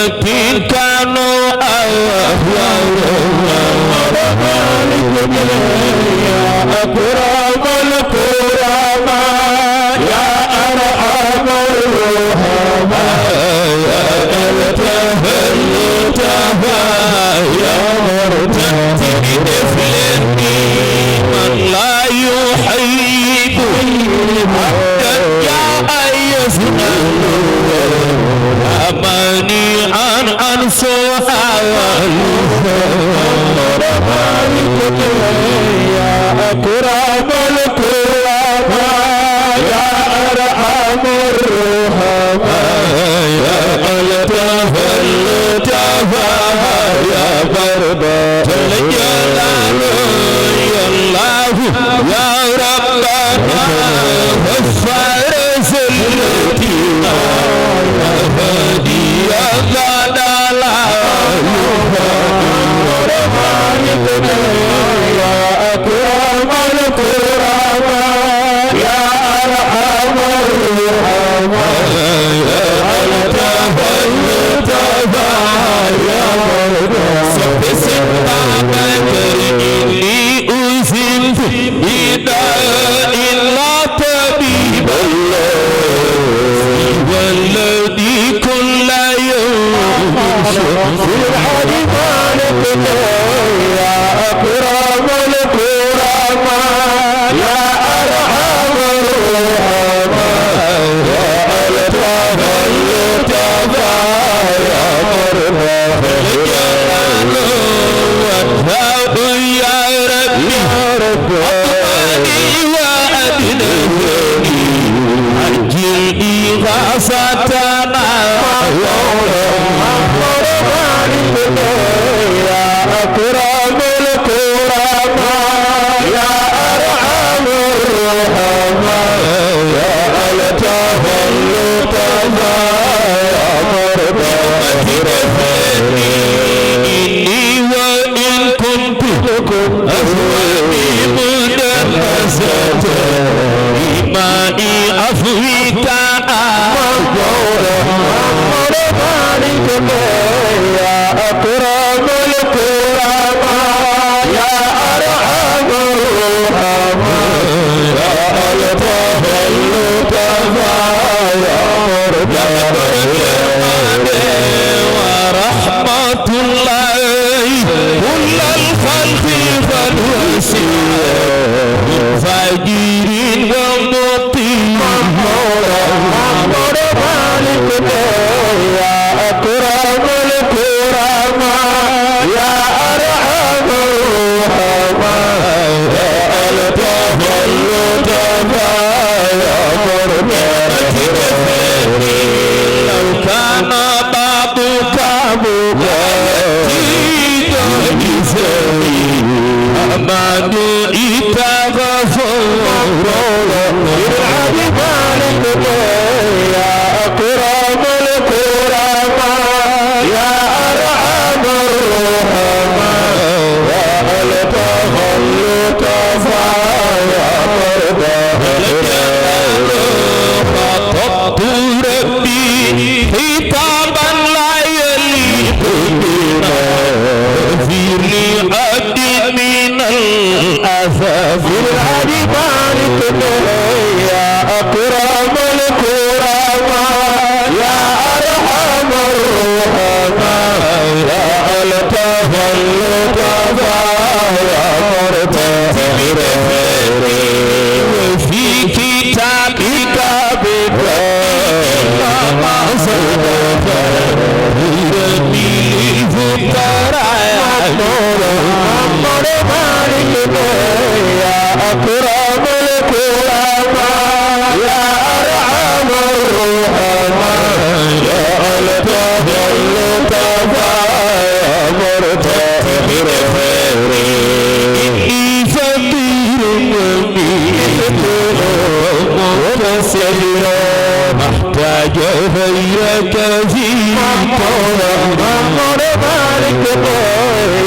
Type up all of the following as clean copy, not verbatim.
التي كانوا يا أكرم الكرماء يا أرحم الرحماء يا ألطف اللطفاء يا مرتد بنفلني من لا يحيد حتى جاء يفنى مانعا عن سؤال يا أكرم الكرماء يا أرحم الرحماء يا ألطف اللطفاء يا بربا جل جلاله يا الله يا ربنا غفار ذلتنا يا هادي يا غدالا يا أكرم الكرماء يا أرحم الرحماء يا ألطف اللطفاء يا بربا سبحانك إني أزلت بداء لا طبيب والذي كل يوم في الحرمان يا أكرم الكرماء يا أرحم الرحماء يا ألطف اللطفاء يا مرحبا جلاله والثوب يا ربي أطمئني وأدنني أجل إغاثتنا يا أكرم الكرماء يا أرحم الرحماء يا ألطف اللطفاء يا مرحبا إني وإن كنت أهواني مدنسة إيماني أفويك يا أكرم الكرماء يا أرحم الرحماء يا ألطف اللطفاء يا مرحبا ورحمة الله كل الخلق فالوسيل فجير ومطيع يا أكرم الكرماء يا أرحم الرحماء يا ألطف اللطفاء يا مرحبا لو كان بابك مغلقا أمان إتغفر يا أكرم الكرماء يا أرحم الرحماء يا ألطف اللطفاء يا مرحبا خطبت ربي خطابا لا يليق بنا اغفر لي عبدي من الأسف يا أكرم الكرماء يا أرحم الرحماء يا ألطف اللطفاء يا مرحبا وفي كتابك ما صدق ربي للفقراء يا أكرم الكرماء يا أرحم الرحماء يا ألطف اللطفاء يا مرحبا إني فقير متسلم محتاج غيرك في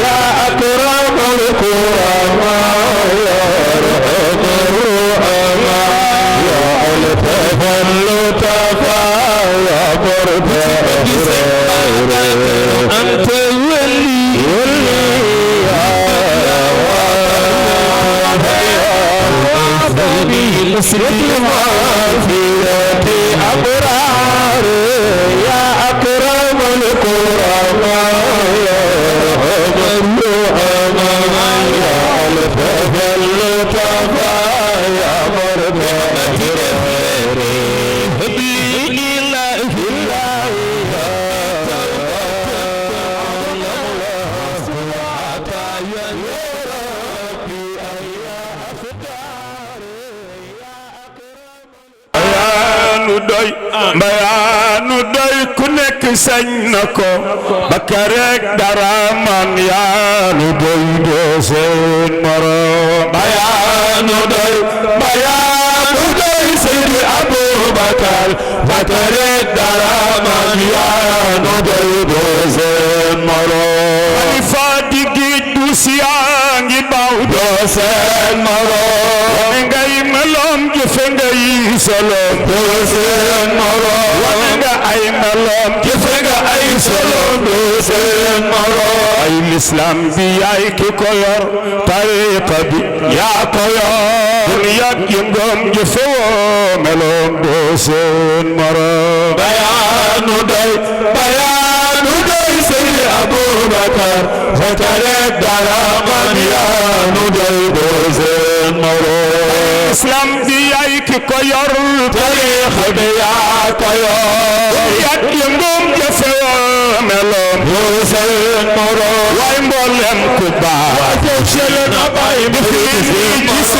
يا أكرم الكرماء يا أرحم الرحماء يا ألطف اللطفاء يا مرحبا sañ na ko bakarek dara man yaa nu doy doo seen morom bayaanu doy Seydi Abubakar bakarek dara man yaa nu doy doo seen morom xalifa di géej du siyaa ngi baw doo seen morom ngay meloom jëfe ngay solom doo seen morom wane nga ay meloom jëfe nga ay solom doo seen morom ay l'islam bi yaay ki ko yor tariqa bi yaa ko yor dunya yëngoom jëfe woo meloom doo seen morom bayaanu doy Seydi Abubakar bakarek dara man yaa nu doy doo seen morom islam bi yaay ki ko yor tariqa bi yaa ko yor yak yëngoom jëfe woo meloom doo seen morom waay mboolem ku baax selu na bay bi fi gis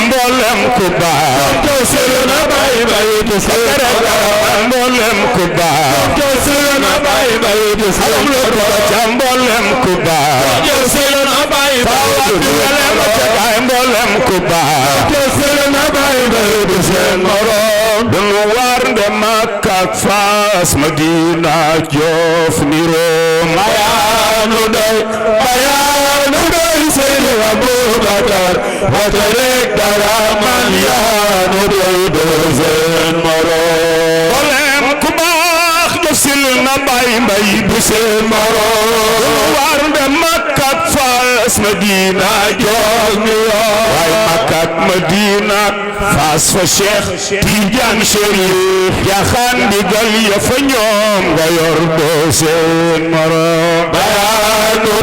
mboolem ku baax selu na bay bi mboolem ku baax selu na bay bi mboolem ku baax selu na bay mboolem ku baax selu na bay bi seen morom dunu war nde Makka ak Faas Madina Joof niro bayaanu doy Seydi Abubakar bakarek dara man yaa nu doy doo seen morom mboolem ku baax jëfsil na bay bu seen morom war nde Makka ak Faas Madina Joof niro waay Makka ak Madina Faas fa Cheikh Tidiane Chérif yaxaan ndigal ya fa ñoom nga yor doo seen morom bayaanu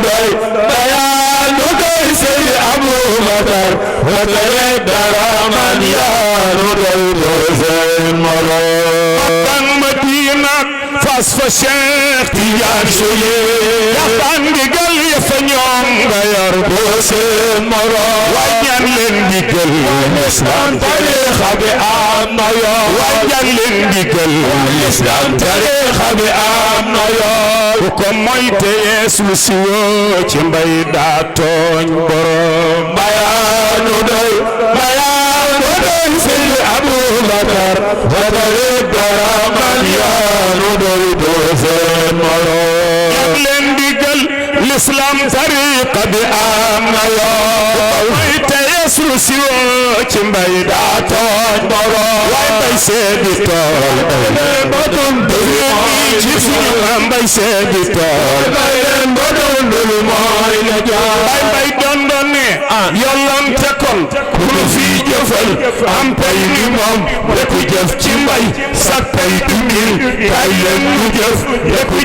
doy Seydi Abubakar bakarek dara man yaa nu doy doo seen morom Makka Madina Faas fa Cheikh Tidiane Chérif yaxaan ndigal ya fa ñoom nga yor doo seen morom waññan leen ndigal l'islam tariqa bi am na yoon waññan leen ndigal l'islam tariqa bi am na yoon ku ko moy te yees lu si woo ci mbay daa tooñ borom bayaanu doy Seydi Abubakar bakarek dara man yaa nu doy doo seen morom ñan leen ndigal l'islam tariqa bi am na yoon moy te yees lu si woo ci mbay daa tooñ borom waay mbay seedi tool ci suñu mbay seedi tool bay doon ne yollante kon ku nu fii jëfal am pay ni moom ku jëf ci mbay sa pay du mil kay leen ñu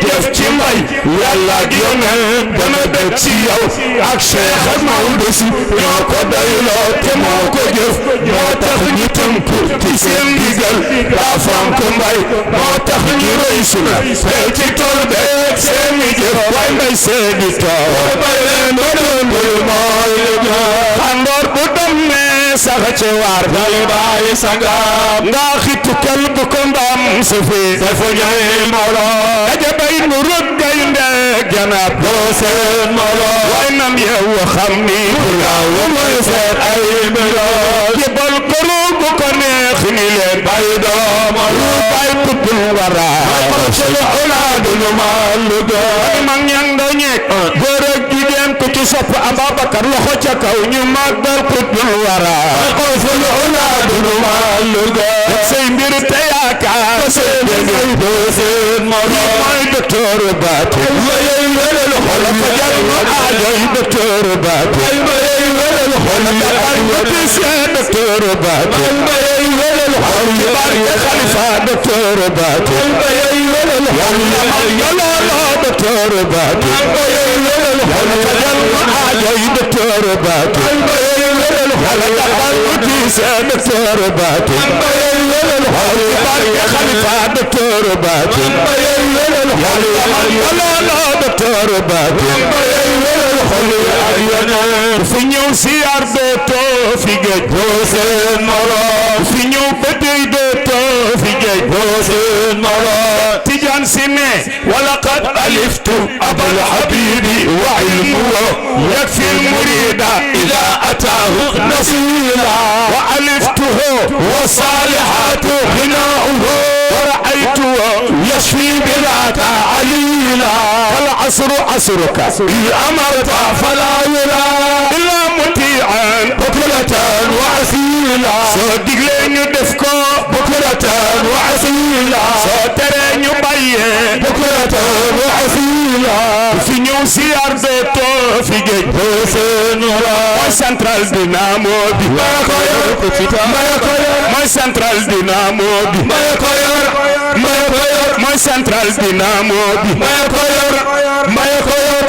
jëf ci mbay yàlla ak yonent dana bég ci yow ak Cheikh ak Maodo Si ñoo ko doyloo te moo ko jëf moo tax ñu tënku ci seen ndigal daa fonk mbay moo tax ñu roy suna fee ci tool beeg seen i jëf waay mbay seeni tool xandoor bu dem ne sax ci waar dali baay sangam nga xitu kel bu ko ndam sufi defu ñay molo daja bay nu rëg gay ndeeg janab doo seen molo way nam yew xam ni buraaw mooy seet ay melo jibal këru bu ko neex ni leen bay doomalu bay tuddul wara sulu ulaadunu maalu doy mag ñang do ñeek góor ak jigéen ku ci sopp Ababakar loxo ca kaw ñu màggal tuddul wara sulu ulaadunu maalu doy say mbir te yaakaar seen doo seen moroom mooy docteur Baati mayey welel xol fa jar ma aajoy docteur Baati mayey welel xol ya ay wati seen docteur Baati mayey welel xol ya barke xalifa docteur Baati mayey welel xol ya yololo docteur Baati mayey welel xol fa jar ma aajoy docteur Baati mayey welel xol ya ay wati seen docteur Baati mayey welel xol ya barke xalifa docteur Baati mayey welel xol ya yololo docteur Baati mayey welel xol ya ak yonent fi ñëw siyaar dootoo fi géej doo seen moroom fi ñëw ba dey dootoo fi géej doo seen moroom Tidiane Sy ne walaqad aliftu abal habibi wa ilmuhu yakfi al-murida idha atahu nasila wa aliftuhu wa salihatu bina'uhu wa ra'aytuhu يشفي بذاك عليلا فالعصر عصرك أمرت فلا يرى إلا مطيعا بكرة وعسيلا صدق لين يدفكو بكرة وعسيلا صدرين يبين بكرة وعسيلا في نيوسي أرزيتو في جيج بوسنورا ما سنترال دينامو بي ما يكوير ما سنترال دينامو بي ما يكوير mooy central dynamo bi maa ko yor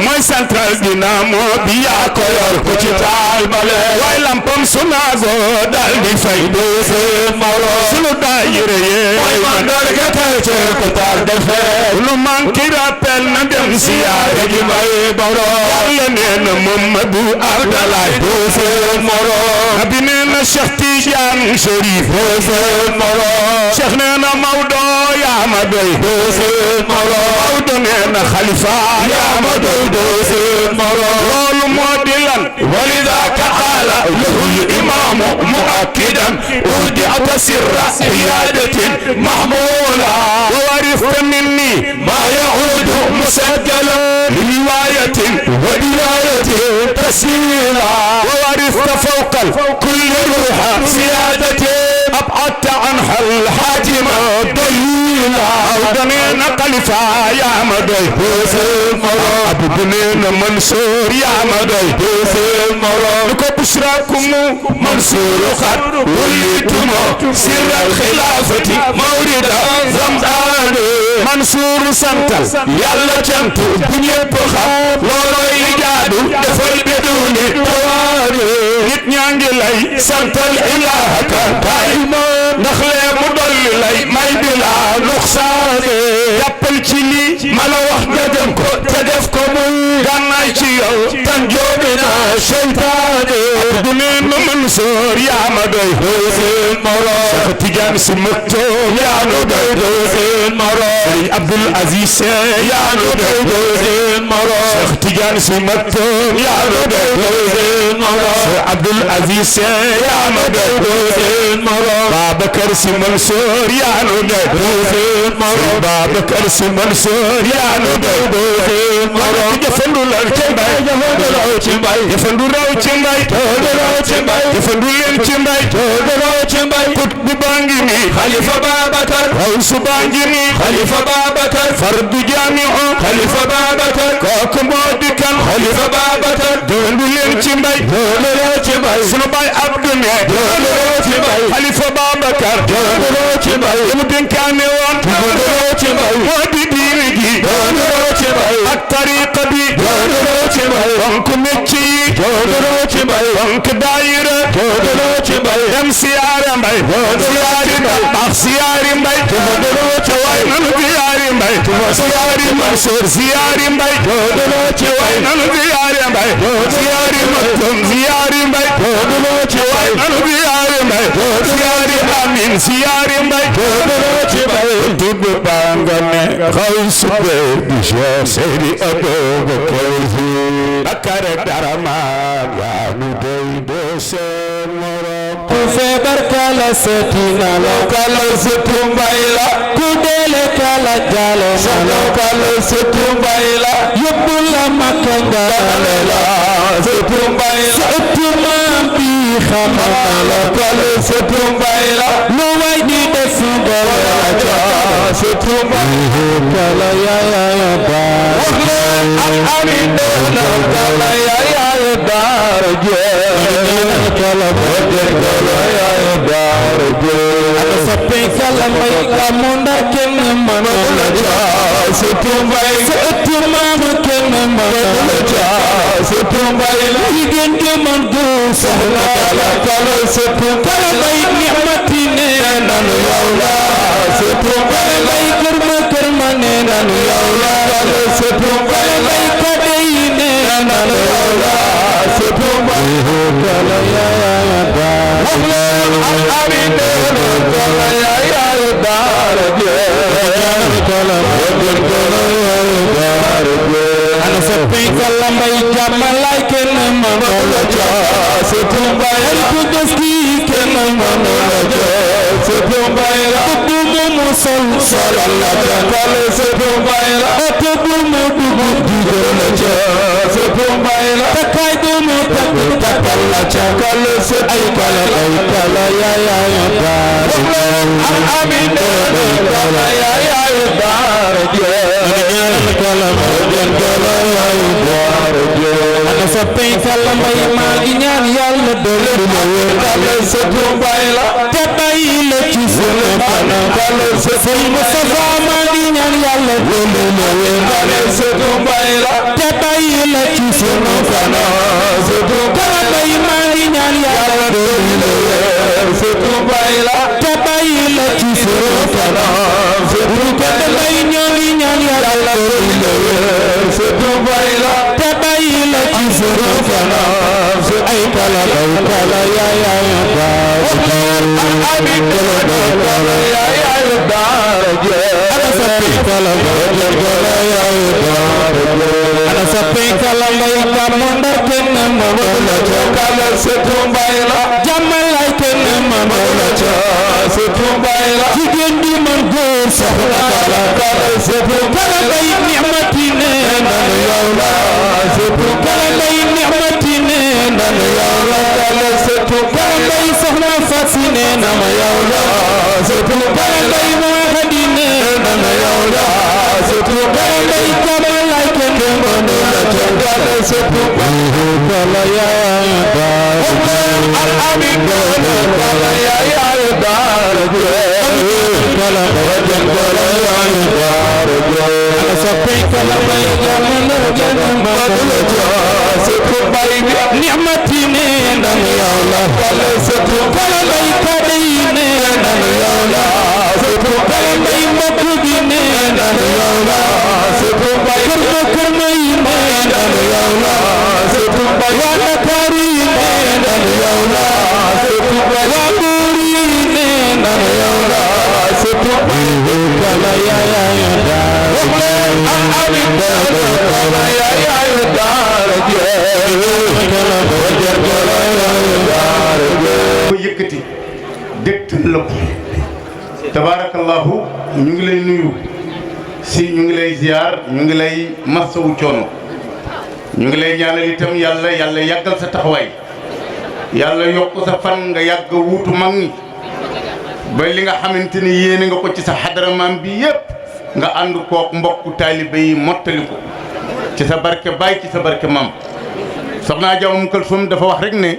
mooy central dynamo bi yaa ko yor ku ci taal bale waaye lampam sunaago dal di fay doose mawlo sunu daayire ye mooy mandar ga tay ci ko taal defe lu manki rappel na dem siyaare ji may bawlo yàlla nee na Mamadou Abdalaay doose mawlo nabi nee na Cheikh Tidiane Chérif doose mawlo Cheikh nee na Maodo yaa ma doy doose mawlo Maodo nee na Khalifa yaa ma doy doose mawlo loolu moo di lan walidaka qaala lahu al-imaamu mu'akkidan urdi'ata sirra qiyaadatin mahmuula wa warithta minni maa ya'uudu musajjalan li riwaayatin wa diraayatin tashiila wa warithta fawqa kulli ruuha siyaadatin أبعدت عنها الحاجمة دليلا أودنين خليفة يا مدوي حسين مرا أبدنين منصور يا مدوي حسين مرا لكو بشراكم منصور خد وليتم سر الخلافة مورد زمزان منصور سنتل يلا جمتو بني بخا لولو يجادو دفل بدون تواري نتنيانجي لي سنتل إلهك ndax lee mu dolli lay may bi laa nuxsaane jàppal ci lii ma la wax nga dem ko te def ko muy gànnaay ci yow tan joobi naa seytaane du neen ma Mansoor yaa ma doy Hussein Moro Cheikh Tidiane Sy Maktoum yaa nu doy Hussein Moro Serigne Abdoul Aziz Sy yaa nu doy Hussein Moro Cheikh Tidiane Sy Maktoum yaa nu doy Hussein Moro Cheikh Abdoul Aziz Sy yaa nu doy Hussein Moro Babacar Sy Mansour yaa nu doy Hussein Moro Babacar Sy Mansour yaa nu doy Hussein Moro jëfandu la ci mbay jëfandu raw ci mbay jëfandu leen ci mbay kut bu bangi ni Khalifa Babacar Rawsu bangi ni Khalifa Babacar fardu jami'u Khalifa Babacar kooku moo di kan Khalifa Babacar jëfandu leen ci mbay sunu bay Abdou ne Khalifa Babacar mu dénkaane woon moo di diine gi ak tariqa bi fonk métier yi fonk daayira dem siyaare mbay siyaari mbay waay nanu siyaari mbay siyaari Mansour siyaari mbay waay nanu siyaari mbay siyaari Maktoum siyaari mbay waay nanu siyaari mbay siyaari Amin siyaari mbay tudd bangane Xawsu bi Cheikh Seydi Aboubacar Sy Bakar Darama yaa nu doy doose morom ku feebar kala setina lo kala setu mbay la ku dele kala jalo lo kala setu mbay la yóbbu la Makka ngale la setu mbay la setu maam bi xamana lo kala setu mbay la lu way di def dara setu mbay kala ya ba amin na kala ya dar je kala kala ya dar je ana sappe kala may kamunda ken man la setu mbay setu maam ken man la setu mbay la digende man do sahla kala setu kala may ni'mati ne nanu yawla setu mbay may karma ne nanu yawla setu mbay may kadey ne nanu yawla setu mbay kala ya da amin kala ya da ana soppey Kalla Mbaye jàmmalaay kenn mënu la jox Sëtu Mbaye ay ku des kii kenn mënu la jox Sëtu Mbaye la bu mu sol solal la jàppal Sëtu Mbaye la oto bu mu dugg dugal la jox Sëtu Mbaye la takkaay bu mu takk takkal la càkkal Sëtu ay Kalla ay Kalla yaay baar amin Kalla yaay baar ana soppey Kalla Mbaye maa ngi ñaan Yàlla doole ma wér Kalla Sëtu Mbaye la te bàyyi la ci sunu kanam Kalla Sëtu Mustafa maa ngi ñaan Yàlla doole ma wér Kalla Sëtu Mbaye la te bàyyi la ci sunu kanam Sëtu Kalla Mbaye maa ngi ñaan Yàlla doole ma wér Sëtu Mbaye la te bàyyi la ci sunu kanam Sëtu Kalla Mbaye ñoo ngi ñaan Yàlla doole ma wér Sëtu Mbaye la te bàyyi la ci sunu kanam ay Kalla ay Kalla yaay baar amin Kalla yaay baar ana soppey Kalla yaay baar ana soppey Kalla Mbaye gàmmu Ndar kenn mënu la jox Kalla Sëtu Mbaye la jàmmalaay kenn mënu la jox Sëtu Mbaye la jigéen di man góor soxna Kalla Sëtu Kalla Mbaye ni'mati nee na yow la Sëtu Kalla Mbaye ni'mati nee na yow la Kalla Sëtu Kalla Mbaye soxna Fasi nee na ma yow la Sëtu Kalla Mbaye moo xadi nee na yow la Sëtu Kalla Mbaye jàmmalaay kenn mënu la jox Kalla Sëtu Kalla yaay baar amin Kalla yaay baar Kalla yaay baar ana soppey Kalla Mbaye jàmmalaay kenn mënu la jox Sëtu Mbaye ni'mati nee na yow la Kalla Sëtu Kalla Mbaye kàddu yi nee na yow la Sëtu Kalla Mbaye mbokk gi nee na yow la Sëtu Mbaye kër ma yi nee na yow la Sëtu Mbaye waa Ndakaaru yi nee na yow la Sëtu Mbaye waa Mbuur yi nee na yow la Sëtu Mbaye Kalla yaay baar amin Kalla yaay baar ko yëkkati dégtal la ko tabaarakallahu ñu ngi lay nuyu si ñu ngi lay ziar ñu ngi lay masawu coono ñu ngi lay ñaanal itam yàlla yàggal sa taxawaay yàlla yokk sa fan nga yàgg wuutu mag ñi ba li nga xamante ni yéene nga ko ci sa xadara maam bi yépp nga ànd kook mbokku taalibe yi mottali ko ci sa barke baay ci sa barke maam soxna Jaw Umm Kulsum dafa wax rek ne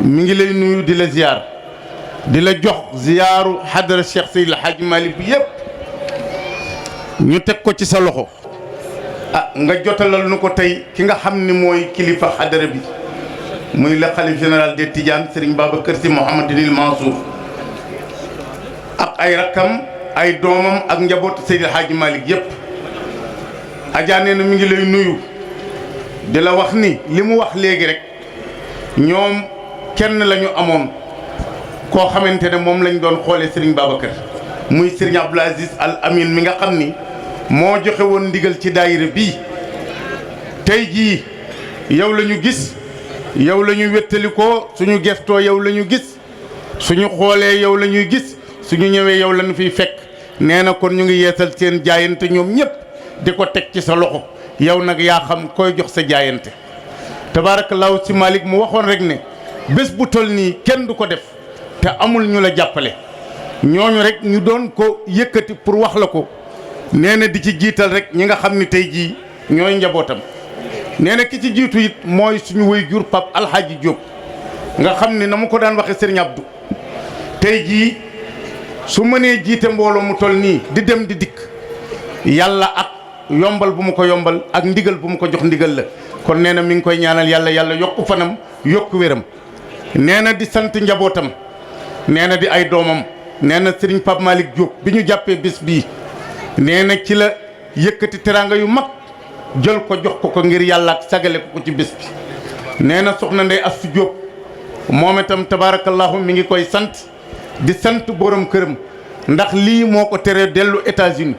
mi ngi lay nuyu di la ziar di la jox ziyaaru xadara Cheikh Seydil Hadji Malick bi yépp ñu teg ko ci sa loxo nga jotalal nu ko tey ki nga xam ni mooy kilifa xadara bi muy le xalif général des Tidianes Serigne Babacar Sy Mouhamadinil Mansour ak ay rakkam ay doomam ak njabootu Seydil Hadji Malick yépp Adja nee na mi ngi lay nuyu di la wax ni li mu wax léegi rek ñoom kenn lañu amoon koo xamante ne moom lañ doon xoolee Serigne Babacar muy Serigne Abdoul Aziz Al Amin mi nga xam ni moo joxe woon ndigal ci daayira bii tey jii yow la ñu gis yow la ñu wéttalikoo suñu gestoo yow la ñu gis suñu xoolee yow la ñuy gis suñu ñëwee yow la ñu fiy fekk nee na kon ñu ngi yeesal seen jaayante ñoom ñëpp di ko teg ci sa loxo yow nag yaa xam koy jox sa jaayante tabaarakallaahu si Malick mu waxoon rek ne bés bu toll nii kenn du ko def te amul ñu la jàppale ñooñu rek ñu doon ko yëkkati pour wax la ko nee na di ci jiital rek ñi nga xam ni tey jii ñooy njabootam nee na ki ci jiitu it mooy suñu waajur Pape Alhaji Diop nga xam ni na mu ko daan waxe Serigne Abdou tey jii su mënee jiite mbooloo mu toll nii di dem di dikk yàlla ak yombal bu mu ko yombal ak ndigal bu mu ko jox ndigal la kon nee na mi ngi koy ñaanal yàlla yokku fanam yokku wéram nee na di sant njabootam nee na di ay doomam nee na Serigne Pape Malick Diop bi ñu jàppee bés bii nee na ci la yëkkati teraanga yu mag jël ko jox ko ngir yàlla ak sagale ko ci bés bi nee na soxna Ndey Astou Diop moom itam tabaarakallahu mi ngi koy sant di sant borom këram ndax lii moo ko teree dellu États-Unis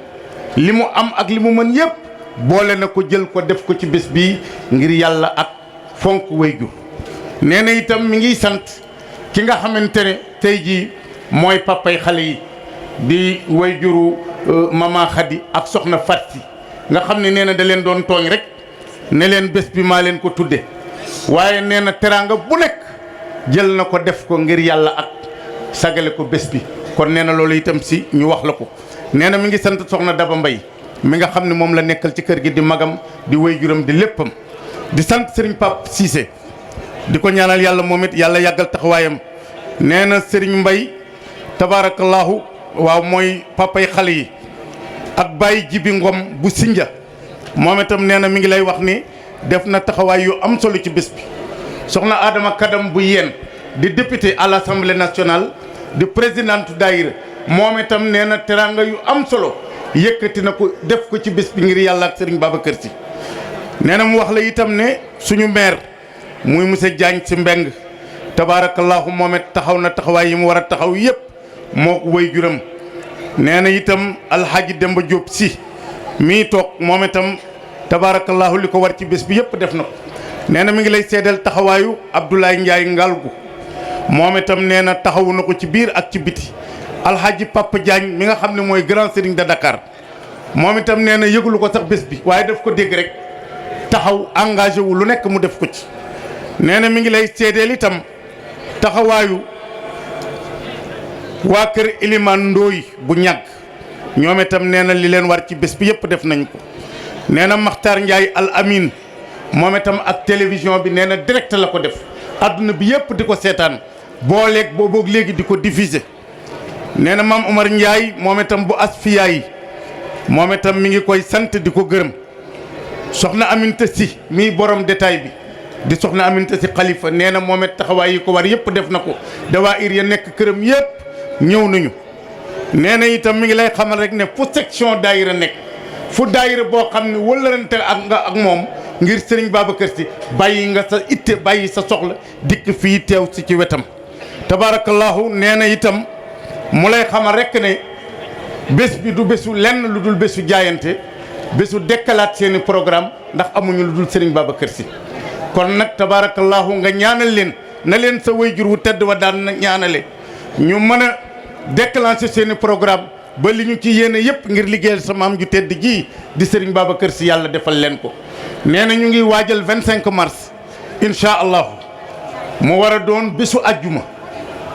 li mu am ak li mu mën yépp boole na ko jël ko def ko ci bés bii ngir yàlla ak fonk wayjur nee na itam mi ngi sant ki nga xamante ne tey jii mooy papay xale yi di wayjuru mama Khady ak soxna Fati nga xam ne nee na da leen doon tooñ rek ne leen bés bi maa leen ko tudde waaye nee na teraanga bu nekk jël na ko def ko ngir yàlla ak sagale ko bés bi kon nee na loolu itam si ñu wax la ko nee na mi ngi sant soxna Daba Mbay mi nga xam ne moom la nekkal ci kër gi di magam di wayjuram di léppam di sant Serigne Pape Cissé di ko ñaanal yàlla moom it yàlla yàggal taxawaayam nee na Serigne Mbay tabaarakallaahu waaw mooy papay xale yi ak Baye Jibi Ngom bu Sinja moom itam nee na mi ngi lay wax ni def na taxawaay yu am solo ci bés bi soxna Adama Kadam bu yéen di député à l'Assemblée nationale di présidente daayira moom itam nee na teraanga yu am solo yëkkati na ko def ko ci bés bi ngir yàlla ak Serigne Babacar Sy nee na mu wax la itam ne suñu maire muy monsieur Diagne Sy Mbeng tabaarakallaahu moom it taxaw na taxawaay yi mu war a taxaw yëpp moo ko way juram nee na itam alxaaji Demba Diop Sy mii toog moom itam tabaarakallaahu li ko war ci bés bi yëpp def na ko nee na mi ngi lay seedeel taxawaayu Abdoulaye Ndiaye Ngalgu moom itam nee na taxawu na ko ci biir ak ci biti alxaaji Papa Diagne mi nga xam ne mooy grand serigne de Dakar moom itam nee na yëgulu ko sax bés bi waaye daf ko dégg rek taxaw engagé wu lu nekk mu def ko ci nee na mi ngi lay seedeel itam taxawaayu waa kër Iliman Ndooy bu ñàgg ñoom itam nee na li leen war ci bés bi yëpp def nañ ko nee na Makhtar Ndiaye Al Amin moom itam ak télévision bi nee na direct la ko def adduna bi yëpp di ko seetaan booleeg booboog léegi di ko diffuser nee na Mame Omar Ndiaye moom itam bu Asfiya yi moom itam mi ngi koy sant di ko gërëm soxna Aminta Sy mii borom détail bi di soxna Aminta Sy xalifa nee na moom it taxawaay yi ko war yëpp def na ko dawaayir ya nekk këram yëpp ñëw nañu nee na itam mi ngi lay xamal rek ne fu section daayira nekk fu daayira boo xam ne wëllarante ak nga ak moom ngir Serigne Babacar Sy bàyyi nga sa itte bàyyi sa soxla dikk fii teew si ci wetam tabarakallahu nee na itam mu lay xamal rek ne bés bi du bésu lenn lu dul bésu jaayante bésu dekkalaat seeni programme ndax amuñu lu dul Serigne Babacar Sy kon nag tabarakallahu nga ñaanal leen na leen sa wayjur wu tedd wa daan na ñaanale ñu mën a déclencher seeni programme ba li ñu ci yéene yëpp ngir liggéeyal sa maam ju tedd ji di Serigne Babacar Sy yàlla defal leen ko nee na ñu ngi waajal 25 mars incha allahu mu war a doon bésu ajjuma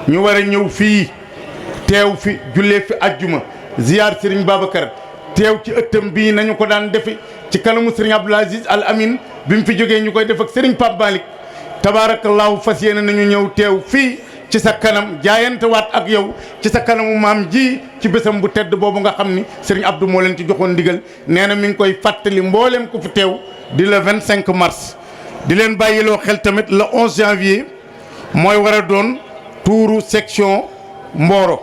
ñu war a ñëw fii teew fi jullee fi ajjuma ziyaar Serigne Babacar teew ci ëttam bii nañu ko daan defe ci kanamu Serigne Abdoul Aziz Al Amin bi mu fi jógee ñu koy def ak Serigne Pape Malick tabarakallahu fas yéene nañu ñëw teew fii ci sa kanam jaayante waat ak yow ci sa kanamu maam ji ci bésam bu tedd boobu nga xam ni Serigne Abdou moo leen ci joxoon ndigal nee na mi ngi koy fàttali mbooleem ko fi teew di le 25 mars di leen bàyyiloo xel tamit le 11 janvier mooy war a doon tuuru section Mboro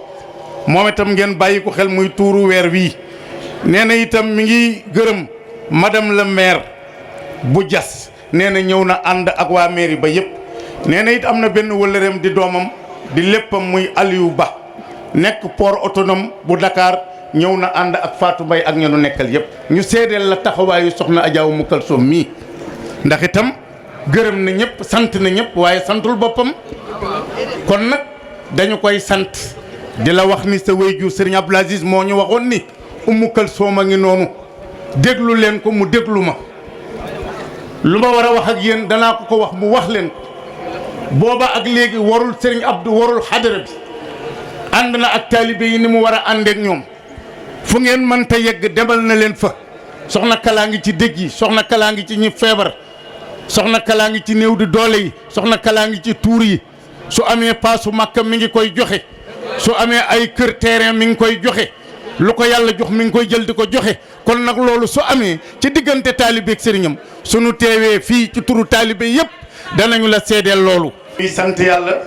moom itam ngeen bàyyi ko xel muy tuuru weer wii nee na itam mi ngi gërëm madame le maire bu Diass nee na ñëw na ànd ak waa mairie ba yëpp nee na it am na benn wëllëreem di doomam di léppam muy Aliou Ba nekk port autonome bu Dakar ñëw na ànd ak Fatou Mbaye ak ñenu nekkal yëpp ñu seedeel la taxawaayu soxna Adja Umu Kalsoom mii ndax itam gërëm na ñëpp sant na ñëpp waaye santul boppam kon nag dañu koy sant di la wax ni sa wéyjur Serigne Abdoul Aziz moo ñu waxoon ni Umu Kalsoom a ngi noonu déglu leen ko mu déglu ma lu ma war a wax ak yéen danaa ko wax mu wax leen ko booba ak léegi warul Serigne Abdou warul xadara bi ànd na ak taalibe yi ni mu war a àndeek ñoom fu ngeen mënta yegg demal na leen fa soxna kalaa ngi ci dëj yi soxna kalaa ngi ci ñi feebar soxna kalaa ngi ci néew di doole yi soxna kalaa ngi ci tuur yi su amee paasu Makka mi ngi koy joxe su amee ay kër terrain mi ngi koy joxe lu ko yàlla jox mi ngi koy jël di ko joxe kon nag loolu su amee ci diggante taalibe ak sëriñam sunu teewee fii ci turu taalibe yëpp danañu la seedeel loolu. di sant yàlla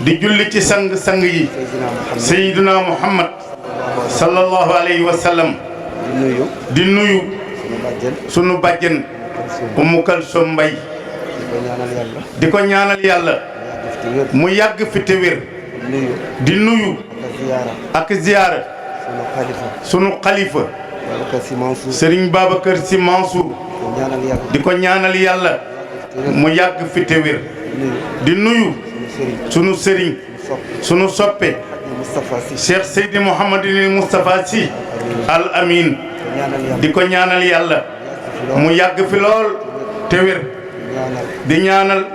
di julli ci sang yi Seydina Muhammad sallallahu alayhi wa sallam di nuyu sunu bàjjen Umu Kalsoom Mbay di ko ñaanal yàlla mu yàgg fi te wér di nuyu ak ziyaara sunu xalifa Serigne Babacar Sy Mansour di ko ñaanal yàlla mu yàgg fi te wér di nuyu sunu sëriñ sunu soppe Cheikh Seydi Mouhamadinil Moustapha Sy Al Amin di ko ñaanal yàlla mu yàgg fi lool te wér di ñaanal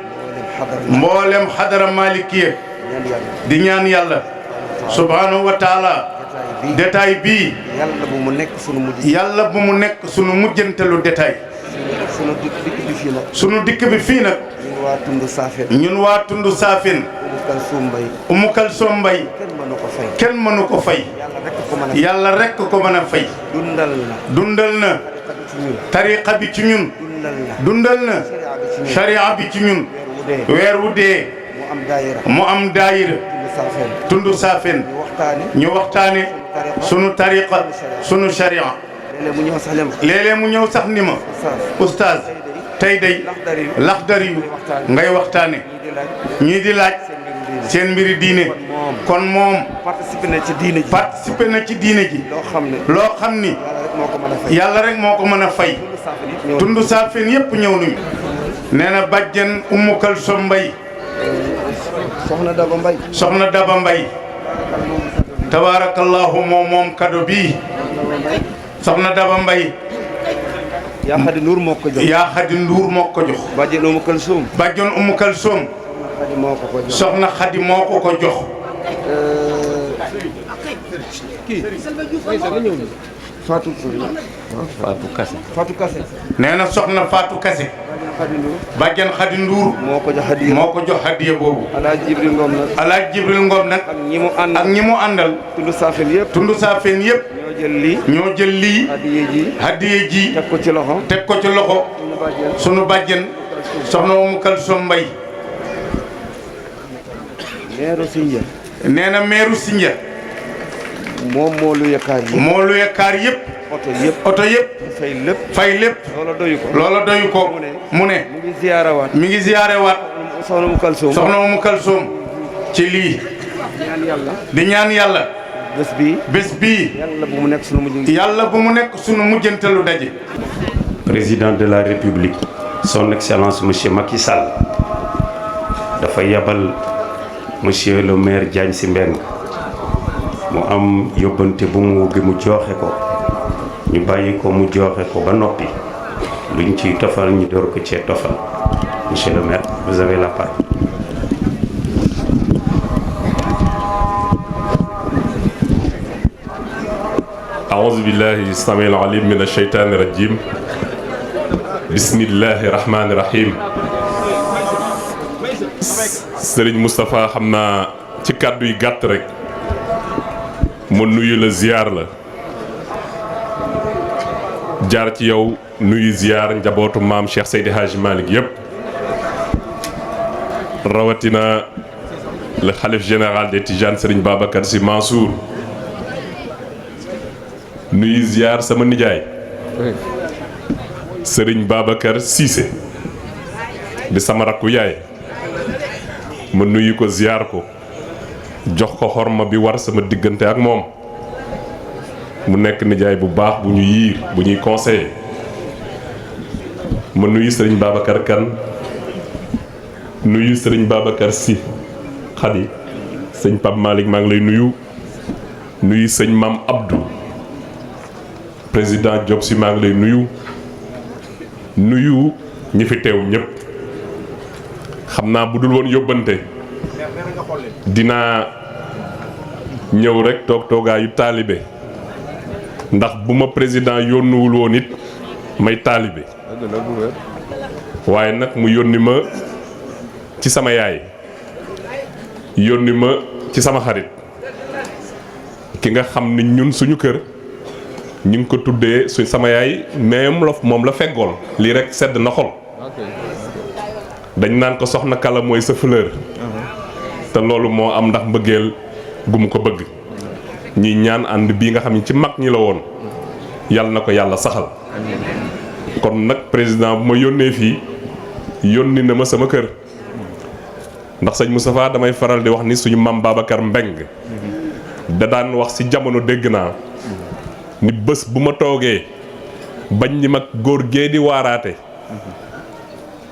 mboolem xadara malikiya di ñaan yàlla subhanahu wa taala détail bii yàlla bu mu nekk sunu mujjantalu détail sunu dikk bi fii nag ñun waa tundu Saafeen Umu Kalsoom Mbay kenn mënu ko fay yàlla rekk ko mën a fay dundal na tariqa bi ci ñun dundal na sharia bi ci ñun weer wu dee mu am daayira tundu Saafeen ñu waxtaane sunu tariqa sunu sharia léeg-léeg mu ñëw sax ni ma oustaz tey day laxdar yu ngay waxtaane ñii di laaj seen mbiri diine kon moom participé na ci diine ji loo xam ni yàlla rek moo ko mën a fay tundu Saafeen yépp ñëw nañu nee na bàjjen Umu Kalsoom Mbay soxna Daba Mbay tabarakallahu moom kado bii soxna Daba Mbay yaa Xadi Nduur moo ko jox bàjjen Umu Kalsoom soxna Xadi moo ko jox Fatou Kassé nee na soxna Fatou Kassé bàjjen Xadi Nduur moo ko jox hadiya boobu Alaaji Jibril Ngom nag ak ñi mu àndal tundu Saafeen yëpp ñoo jël lii hadiya ji teg ko ci loxo sunu bàjjen soxna Umu Kalsoom Mbay nee na meeru Sinja moom moo lu yekkaar yëpp oto yëpp fay lépp loola doyu ko mu ne mi ngi ziyaarewaat soxna Umu Kalsoom ci lii di ñaan yàlla bés bii yàlla bu mu nekk sunu mujjantalu daje. Président de la République son excellence monsieur Macky Sall dafa yabal monsieur le maire Diagne Sy Mbengue mu am yóbbante bu mu gi mu joxe ko ñu bàyyi ko mu joxe ko ba noppi luñ ciy tofal ñu door ko cee tofal monsieur le maire vous avez la parole. أعوذ بالله السميع العليم من الشيطان الرجيم بسم الله الرحمن الرحيم Sëriñ Moustapha xam naa ci kàddu yi gàtt rek mu nuyu la ziar la jaar ci yow nuyu ziar njabootu maam Cheikh Seydi Hadji Malick yépp rawatina le khalife général des Tidianes Sëriñ Babacar Sy Mansour nuyu ziar sama nijaay Sëriñ Babacar Cissé di sama rakku yaay ma nuyu ko ziar ko jox ko xorma bi war sama diggante ak moom mu nekk nijaay bu baax bu ñu yiir bu ñuy conseiller ma nuyu Sëriñ Babacar Kane nuyu Sëriñ Babacar Sy Khady sëñ Pape Malick maa ngi lay nuyu sëñ Mame Abdou président Diop Sy maa ngi lay nuyu ñi fi teew ñëpp xam naa bu dul woon yóbbante dinaa ñëw rek toogaayu taalibe ndax bu ma président yónnuwul woon it may taalibe waaye nag mu yónni ma ci sama yaay yónni ma ci sama xarit ki nga xam ni ñun suñu kër ñu ngi ko tuddee sama yaay moom la feggool lii rek sedd na xol dañ naan ko soxna Kala mooy sa fleur te loolu moo am ndax mbëggeel gu mu ko bëgg ñi ñaan ànd bii nga xam ne ci mag ñi la woon yàlla na ko yàlla saxal kon nag président bu ma yónnee fii yónni na ma sama kër ndax sëñ Moustapha damay faral di wax ni suñu maam Babacar Mbeng da daan wax ci jamono dégg naa ni bés bu ma toogee bañ ni mag góor gee di waaraate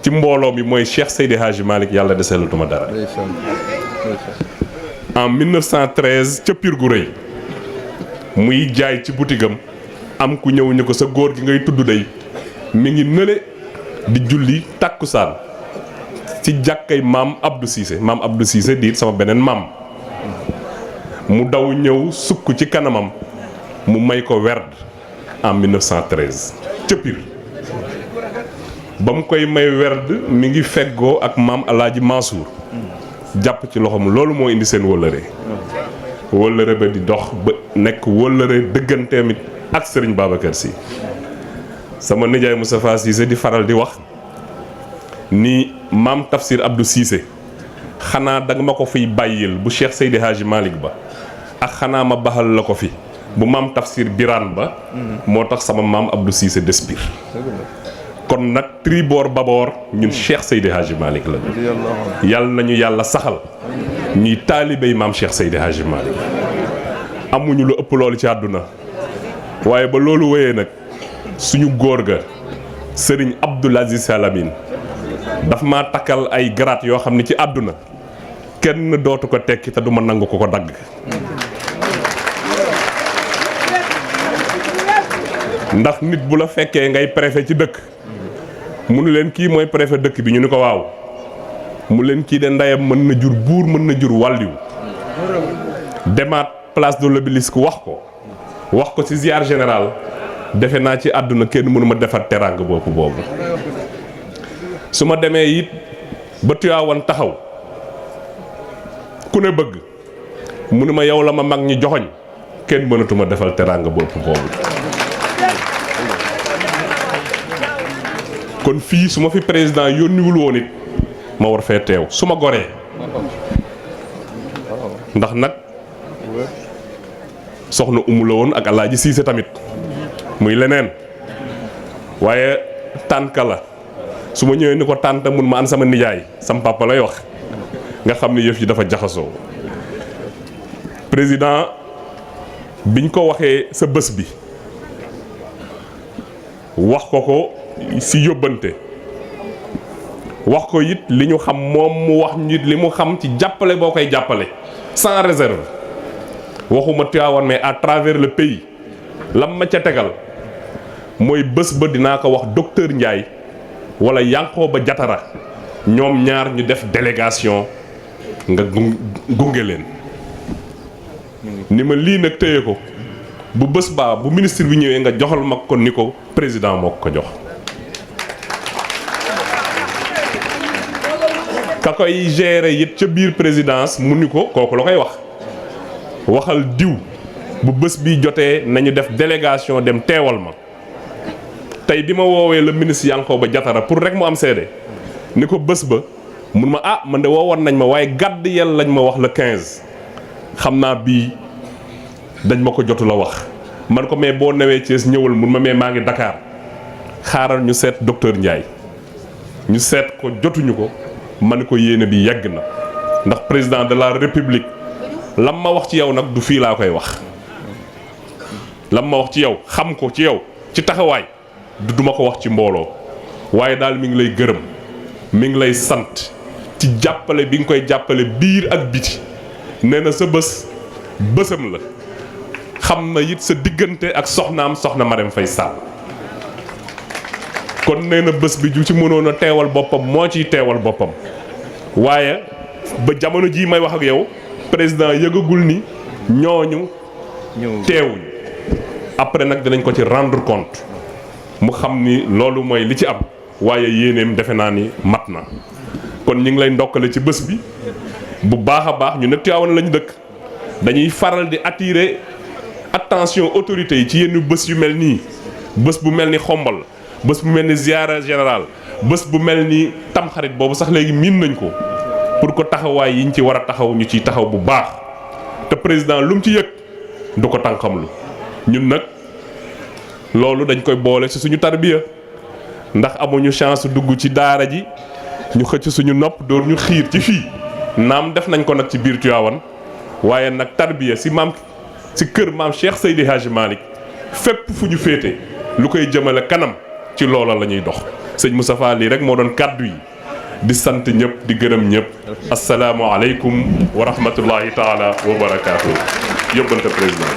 ci mbooloo mi mooy Cheikh Seydi Hadji Malick yàlla deseelatuma dara. En 1913 ca Pire gu rëy muy jaay ci butigam am ku ñëw ñu ko sa góor gi ngay tudd day mi ngi nële di julli tàkkusaan ci jàkkay maam Abdou Cissé di sama beneen maam mu daw ñëw sukk ci kanamam mu may ko werd en 1913 ca Pire ba mu koy may werd mi ngi feggoo ak maam Alaaji Mansour jàpp ci loxoom loolu moo indi seen wëllëre ba di dox ba nekk wëllëre dëgganteem it ak Serigne Babacar Sy sama nijaay Moustapha Cissé di faral di wax ni maam Tafsir Abdou Cissé xanaa danga ma ko fiy bàyyil bu Cheikh Seydi Hadji Malick ba ak xanaa ma baxal la ko fi bu maam Tafsir Birane ba moo tax sama maam Abdou Cissé despir kon nag triboor baboor ñun Cheikh Seydi Hadji Malick la yàlla nañu yàlla saxal ñuy taalibey maam Cheikh Seydi Hadji Malick amuñu lu ëpp loolu ci àdduna waaye ba loolu wéyee nag suñu góor ga Serigne Abdoul Aziz Al Amine daf maa takkal ay garaat yoo xam ne ci àdduna kenn dootu ko tekki te du ma nangu ko dagg ndax nit bu la fekkee ngay préfet ci dëkk mu ne leen kii mooy préfet dëkk bi ñu ni ko waaw mu leen kii de ndeyam mën na jur buur mën na jur wàlliw demaat place de l'Obélisque wax ko ci ziar général defe naa ci àdduna kenn mënu ma defar teraanga boobu su ma demee it ba Tiwaawan taxaw ku ne bëgg mu ne ma yow la ma mag ñi joxoñ kenn mënatuma defal teraanga boobu kon fii su ma fi président yónniwul woon it ma war fee teew su ma goree ndax nag soxna Umu la woon ak Alaaji Siise tamit muy leneen waaye tànka la su ma ñëwee ni ko tànta mun ma an sama nijaay sama papa lay wax nga xam ne yëf yi dafa jaxasoo président biñ ko waxee sa bés bi wax ko ci yóbbante wax ko it li ñu xam moom mu wax nit li mu xam ci jàppale boo koy jàppale sans réserve waxuma Tivaouane mais à travers le pays lam ma ca tegal mooy bés ba dinaa ko wax docteur Ndiaye wala Yankhoba Diattara ñoom ñaar ñu def délégation nga gunge leen ni ma lii nag téye ko bu bés baa bu ministre bi ñëwee nga joxal ma ko ni ko président moo ko jox ka koy gérer it ca biir présidence mu ni ko kooku la koy waxal diw bu bés bi jotee nañu def délégation dem teewal ma tey bi ma woowee le ministre Yankhoba Diattara pour rek mu am seede ni ko bés ba mun ma man de woowoon nañ ma waaye gàdd yel lañ ma wax le 15 xam naa bii dañ ma ko jotu la wax man ko mais boo newee Thiès ñëwal mun ma mais maa ngi Dakar xaaral ñu seet docteur Ndiaye ñu seet ko jotuñu ko man ko yéene bi yegg na ndax président de la république lam ma wax ci yow nag du fii laa koy wax lam ma wax ci yow xam ko ci yow ci taxawaay du duma ko wax ci mbooloo waaye daal mi ngi lay gërëm mi ngi lay sant ci jàppale bi nga koy jàppale biir ak biti nee na sa bésam la xam na it sa diggante ak soxnaam soxna Marème Faye Sall kon nee na bés bi ju ci mënoon a teewal boppam moo ciy teewal boppam waaye ba jamono jii may wax ak yow président yëgagul ni ñooñu teewuñ après nag dinañ ko ci rendre compte mu xam ni loolu mooy li ci am waaye yéeneem defe naa ni mat na kon ñu ngi lay ndokkale ci bés bi bu baax a baax ñu ne Tivaouane lañu dëkk dañuy faral di attirer attention autorités yi ci yenn bés yu mel nii bés bu mel ni xombal bés bu mel ni ziara général bés bu mel ni tamxarit boobu sax léegi miin nañ ko pour que taxawaay yiñ ci war a taxaw ñu ciy taxaw bu baax te président lu mu ci yëg du ko tànqamlu ñun nag loolu dañ koy boole ci suñu tarbiya ndax amuñu chance dugg ci daara ji ñu xëcc suñu nopp door ñu xiir ci fii naam def nañ ko nag ci biir Tivaouane waaye nag tarbiya si maam ci kër maam Cheikh Seydi Hadji Malick fépp fu ñu féete lu koy jëmale kanam ci loola la ñuy dox sëñ Moustapha lii rek moo doon kàddu yi di sant ñëpp di gërëm ñëpp asalaamualeykum wa rahmatullahi taala wa barakaatu yóbbante président.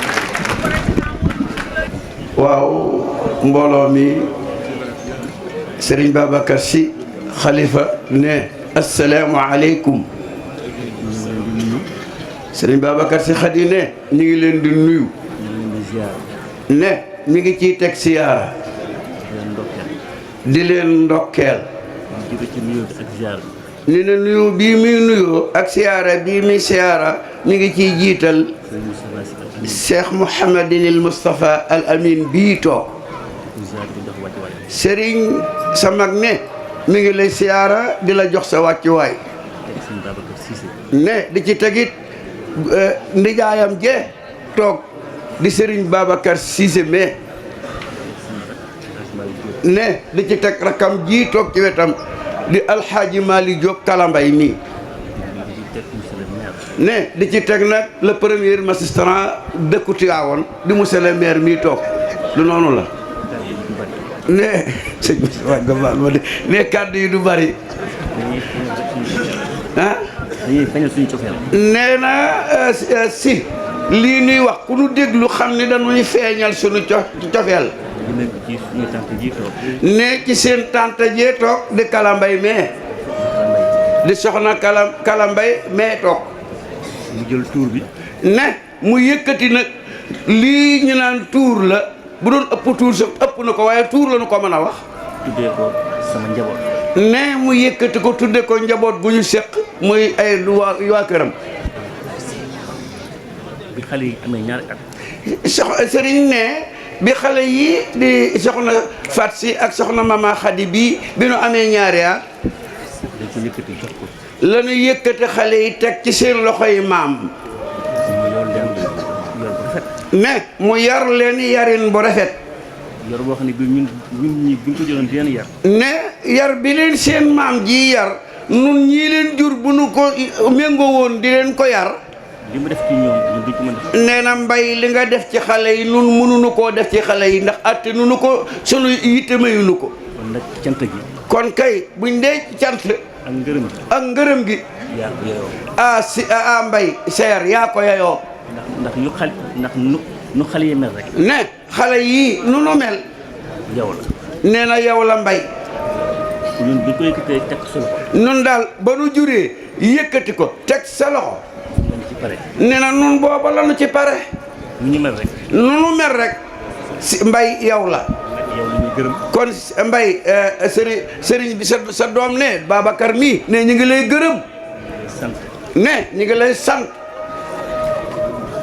waaw mbooloo mi Serigne Babacar Sy xalifa ne asalaamualeykum. Serigne Babacar Sy Khady ne ñu ngi leen di nuyu. ne mi ngi ciy teg siyaara. di leen ndokkeel. ni na nuyu bii muy nuyoo ak siyaara bii muy siyaara mi ngi ciy jiital Cheikh Mouhamadinil Moustapha Al Amin bii toog. Serigne sa mag ne mi ngi lay siyaara di la jox sa wàccuwaay. ne di ci tegit ndijaayam je toog di Serigne Babacar Cissé mais ne di ci teg rakam ji toog ci wetam di Alxaaji Mali Diop Kalambay mi ne di ci teg nag le premier magistrat dëkku Tivaouane di monsieur le maire mii toog lu noonu la ne sëñ bi waay nga baal ma de ne kàddu yi du bari ah nee na si lii nuy wax ku nu déglu xam ni dañuy feeñal suñu cofeel ne ci seen tante jee toog di Kalambay mais di soxna Kalambay mais toog mu jël tuur bi ne mu yëkkati nag lii ñu naan tuur la bu doon ëpp tuur sax ëpp na ko waaye tuur la nu ko mën a wax tuddee ko sama njaboot ne mu yëkkati ko tudde ko njaboot gu ñu seq muy ay waa këram bi xale yi amee ñaari at sëriñ ne bi xale yi di soxna Fat Si ak soxna Mama Khady bi nu amee ñaari at dañ ko yëkkati jox ko la ñu yëkkati xale yi teg ci seen loxo yi maam ne mu yar leen yarin bu rafet yor boo xam ne bi ñun ñi bi ñu ko jëloon di leen yar ne yar bi leen seen maam ji yar nun ñii leen jur bu nu ko méngoo woon di leen ko yar li mu def ci ñoom ñun duñ ko mën def nee na mbay li nga def ci xale yi nun mënuñu koo def ci xale yi ndax atte nunu ko sunu yitte mayunu ko kon nag cant gi kon kay buñ dee cant ak ngërëm gi ak ngërëm gi yaa ko yeyoo a mbay seer yaa ko yeyoo ndax yu xal ndax nu xale yi mel rek ne xale yii nu nu mel yow la nee na yow la mbay ñun bi ko yëkkatee teg sa loxo nun daal ba nu juree yëkkati ko teg sa loxo dañ ci pare nee na nun booba la nu ci pare nu ñu mel rek nu nu mel rek si mbay yow la yow la ñuy gërëm kon mbay sëriñ bi sa doom ne Babacar mii ne ñu ngi lay gërëm sant ne ñu ngi lay sant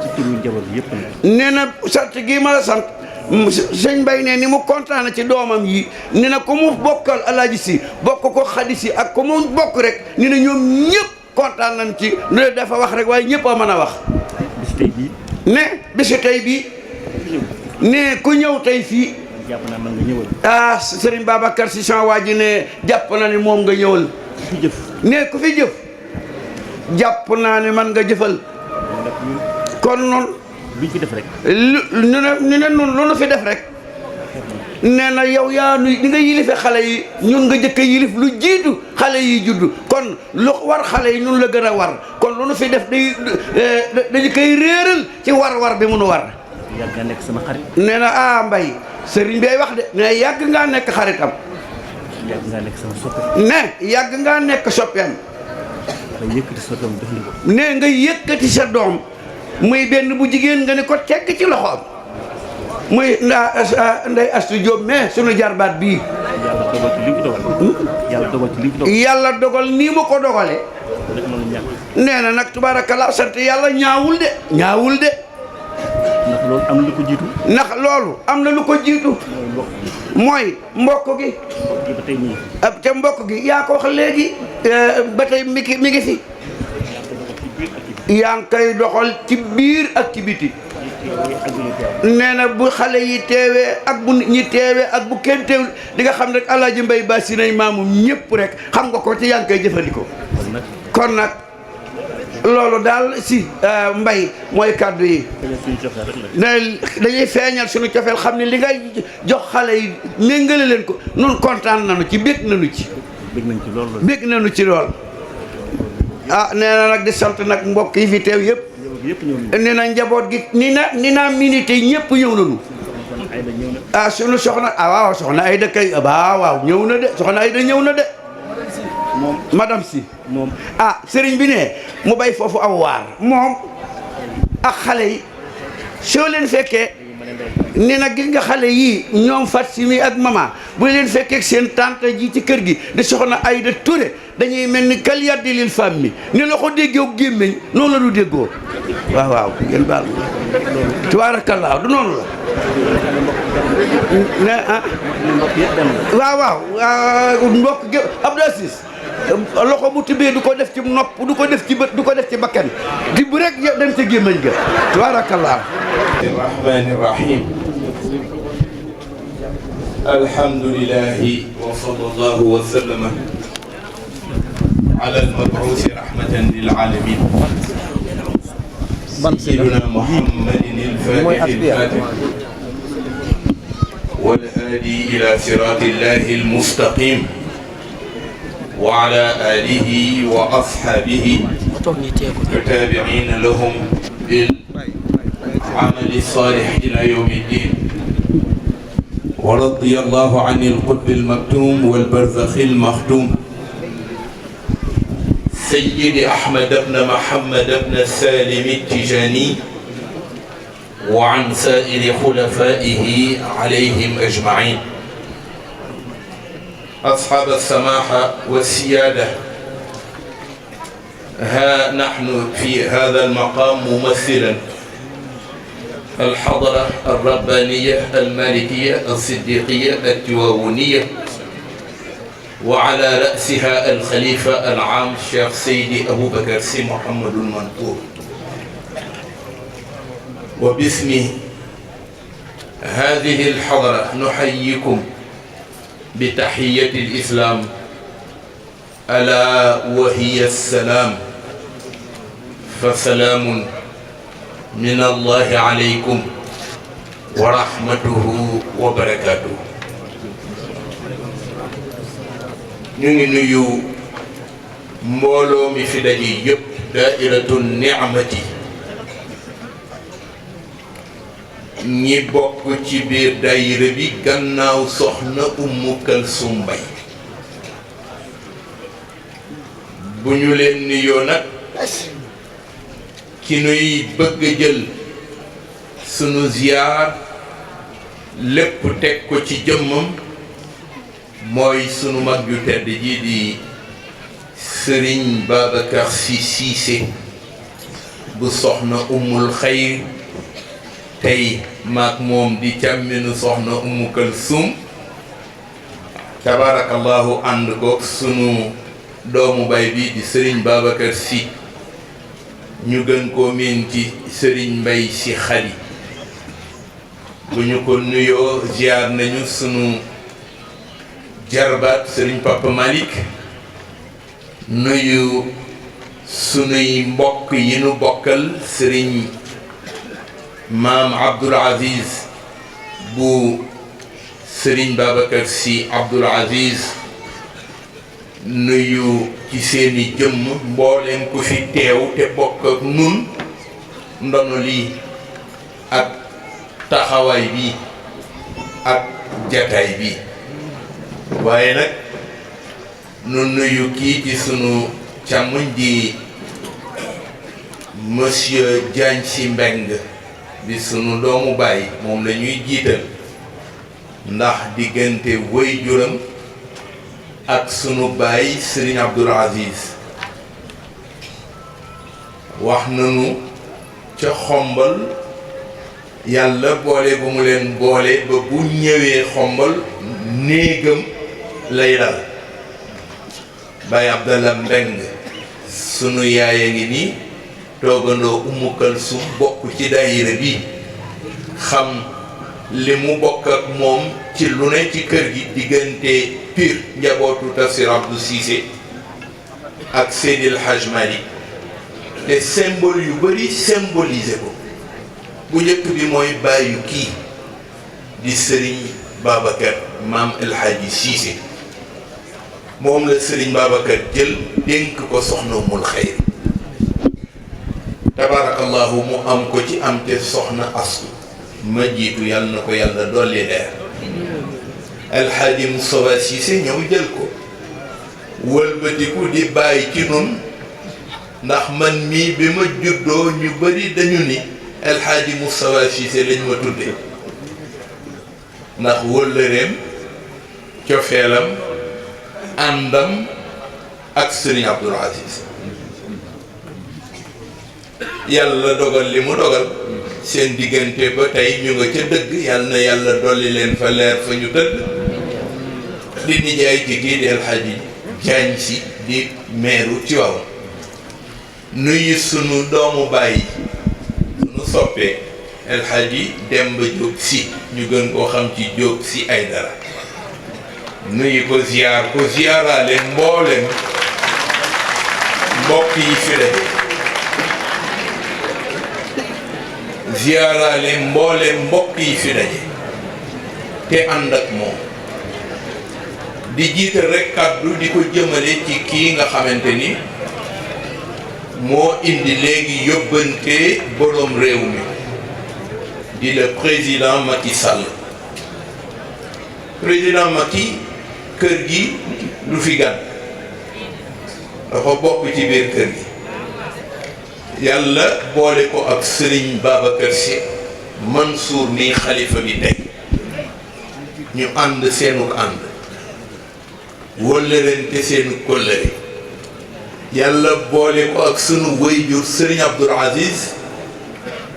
ci turu njaboot bi yëpp nag nee na sant gii ma la sant sëñ Mbay ne ni mu kontaan ci doomam yi ni na ko mu bokkal Alaaji Si bokk ko Xadi Si ak ko mu bokk rek ni na ñoom ñëpp kontaan nañ ci ne dafa wax rek waaye ñëpp a mën a wax bis tey bii ne bisu tey bii ne ku ñëw tey fii jàpp naa man nga ñëwal sëriñ Babacar Si sama waa ji ne jàpp na ni moom nga ñëwal ku fi jëf ne ku fi jëf jàpp naa ni man nga jëfal kon noonu luñ fi def rek ñu ne nun lu nu fi def rek nee na yow yaa nu ni nga yilife xale yi ñun nga jëkk yilif lu jiitu xale yi juddu kon lu war xale yi ñun la gën a war kon lu nu fi def dañu koy réeral ci war bi mu nu war yàgg nga nekk sama xarit nee na mbay sëriñ bay wax de ne yàgg ngaa nekk xaritam yàgg ngaa nekk sama soppe ne yàgg ngaa nekk soppeem nga yëkkati sa doom def ni ko ne nga yëkkati sa doom muy benn bu jigéen nga ne ko tekk ci loxoom muy nday Astu Jóob mais sunu jarbaat bii yàlla dogal ci li mu dogal yàlla dogal ci li mu dogal yàlla dogal nii mu ko dogale rek mënu ñàkk nee na nag tubaarakallaa sant yàlla ñaawul de ndax loolu am na lu ko jiitu ndax loolu am na lu ko jiitu mooy mbokk gi ba tey nii te mbokk gi yaa ko wax léegi ba tey mi ngi fi yaa ngi koy doxal ci biir ak ci biti nee na bu xale yi teewee ak bu ñi teewee ak bu kenn teewul di nga xam rek Alaaji Mbay Ba si nay maamum ñëpp rek xam nga ko ci yaa ngi koy jëfandikoo kon nag loolu daal si mbay mooy kàddu yi ne dañuy feeñal suñu cofeel xam ne li ngay jox xale yi méngale leen ko nun kontaan nañu ci bég nañu ci bég nañu ci lool ah nee na nag di sant nag mbokk yi fi teew yëpp nee na njaboot gi ni naa minité ñëpp ñëw nañu ah sunu soxna waaw soxna Ayda kay waaw ñëw na de soxna Ayda ñëw na de madame si moom sëriñ bi ne mu bay foofu aw waar moom ak xale yi soo leen fekkee ni nag gis nga xale yii ñoom fat si mi ak mama bu leen fekkee seen tante ji ci kër gi di soxna Ayda Touré dañuy mel ni kal yaddi lil femme mi ni la ko déggoo gémmeñ noonu la du déggoo waaw ngeen baal tubaarakallaa du noonu la waaw mbokk gé Abdou Aziz loxo bu tibbee du ko def ci nopp du ko def ci bët du ko def ci bakkan di bu rek dem ci gémmañ ga tabarakallah rahmani rahim alhamdulillahi wa sallallahu wa sallama ala al-mab'uuth rahmatan lil alamin sayyidina muhammadin al-fatih al-fatih wal hadi ila siratillahi al-mustaqim وعلى آله وأصحابه والتابعين لهم بالعمل الصالح إلى يوم الدين ورضي الله عن القطب المكتوم والبرزخ المختوم سيد أحمد بن محمد بن سالم التجاني وعن سائر خلفائه عليهم أجمعين أصحاب السماحة والسيادة ها نحن في هذا المقام ممثلا الحضرة الربانية المالكية الصديقية التواونية وعلى رأسها الخليفة العام الشيخ سيدي أبو بكر سي محمد المنصور وباسم هذه الحضرة نحييكم بتحية الإسلام ألا وهي السلام فسلام من الله عليكم ورحمته وبركاته ñu ngi nuyu mbooloo mi fi daje yëpp daairatu ni'mati ñi bokk ci biir daayira bi gannaaw soxna Umu Kalsum Mbay bu ñu leen nuyoo nag ki nuy bëgg jël sunu ziyaar lépp teg ko ci jëmmam mooy sunu mag ju tedd ji di Sëriñ Babacar Sy Cissé bu soxna Umul Xayr tey maak moom di càmminu soxna Umu Kalsum tabarakallahu ànd ko sunu doomu bay bi di Sëriñ Babacar Sy ñu gën koo miin ci Sëriñ Mbay Sy Xali bu ñu ko nuyoo ziar nañu sunu jarbaat Sëriñ Papa Malick nuyu sunuy mbokk yi nu bokkal Sëriñ maam Abdoul Aziz bu Sëriñ Babacar Sy Abdoul Aziz nuyu ci seeni jëmm mbooleem ku fi teew te bokk ak nun ndono lii ak taxawaay bi ak jataay bi waaye nag nu nuyu kii ci sunu càmmuñ di monsieur Diagne Sy Mbeng bi sunu doomu baay moom la ñuy jiital ndax diggante woy juram ak sunu baay Serigne Abdoul Aziz wax nanu ca Xombal yàlla boole bu mu leen boole ba bu ñëwee Xombal néegam lay dal Baye Abdallah Mbeng sunu yaay a ngi nii toogandoo Umu Kalsum bokk ci daayira bi xam li mu bokk ak moom ci lu ne ci kër gi diggante Pire njabootu Tafsir Abdou Cissé ak Seydil Hadj Malick te symbole yu bari symboliser ko bu njëkk bi mooy bàyyu kii di Serigne Babacar maam El Hadji Cissé moom la Serigne Babacar jël dénk ko soxna Umul Xayr tabarakallahu mu am ko ci am te soxna Astu ma jiitu yàlla na ko yàlla dolli leer El Hadji Moustapha Cissé ñëw jël ko wëlbatiku di bàyyi ci nun ndax man mii bi ma juddoo ñu bari dañu ni El Hadji Moustapha Cissé lañ ma tudde ndax wëllëreem cofeelam àndam ak Serigne Abdoul Aziz yàlla dogal li mu dogal seen diggante ba tey ñu nga ca dëgg yàlla na yàlla dolli leen fa leer fa ñu tëdd di nijaay ci kii di El Hadji Diagne Sy di meeru Tivaouane nuyu sunu doomu bàyyi sunu soppee El Hadji Demba Diop Sy ñu gën koo xam ci Diop Sy Aïdara nuyu ko ziyaaraale mboolem mbokk yi fi daje ziyaaraale mboolem mbokk yi fi daje te ànd ak moom di jiital rekk kàddu di ko jëmale ci kii nga xamante ni moo indi léegi yóbbante boroom réew mi di le président Macky Sall président Macky kër gi du fi gan dafa bokk ci biir kër gi yàlla boole ko ak Serigne Babacar Sy Mansour ni xalifa bi tey ñu ànd seenu ànd wëllërente seenu kóllëre yàlla boole ko ak sunu wayjur Serigne Abdoul Aziz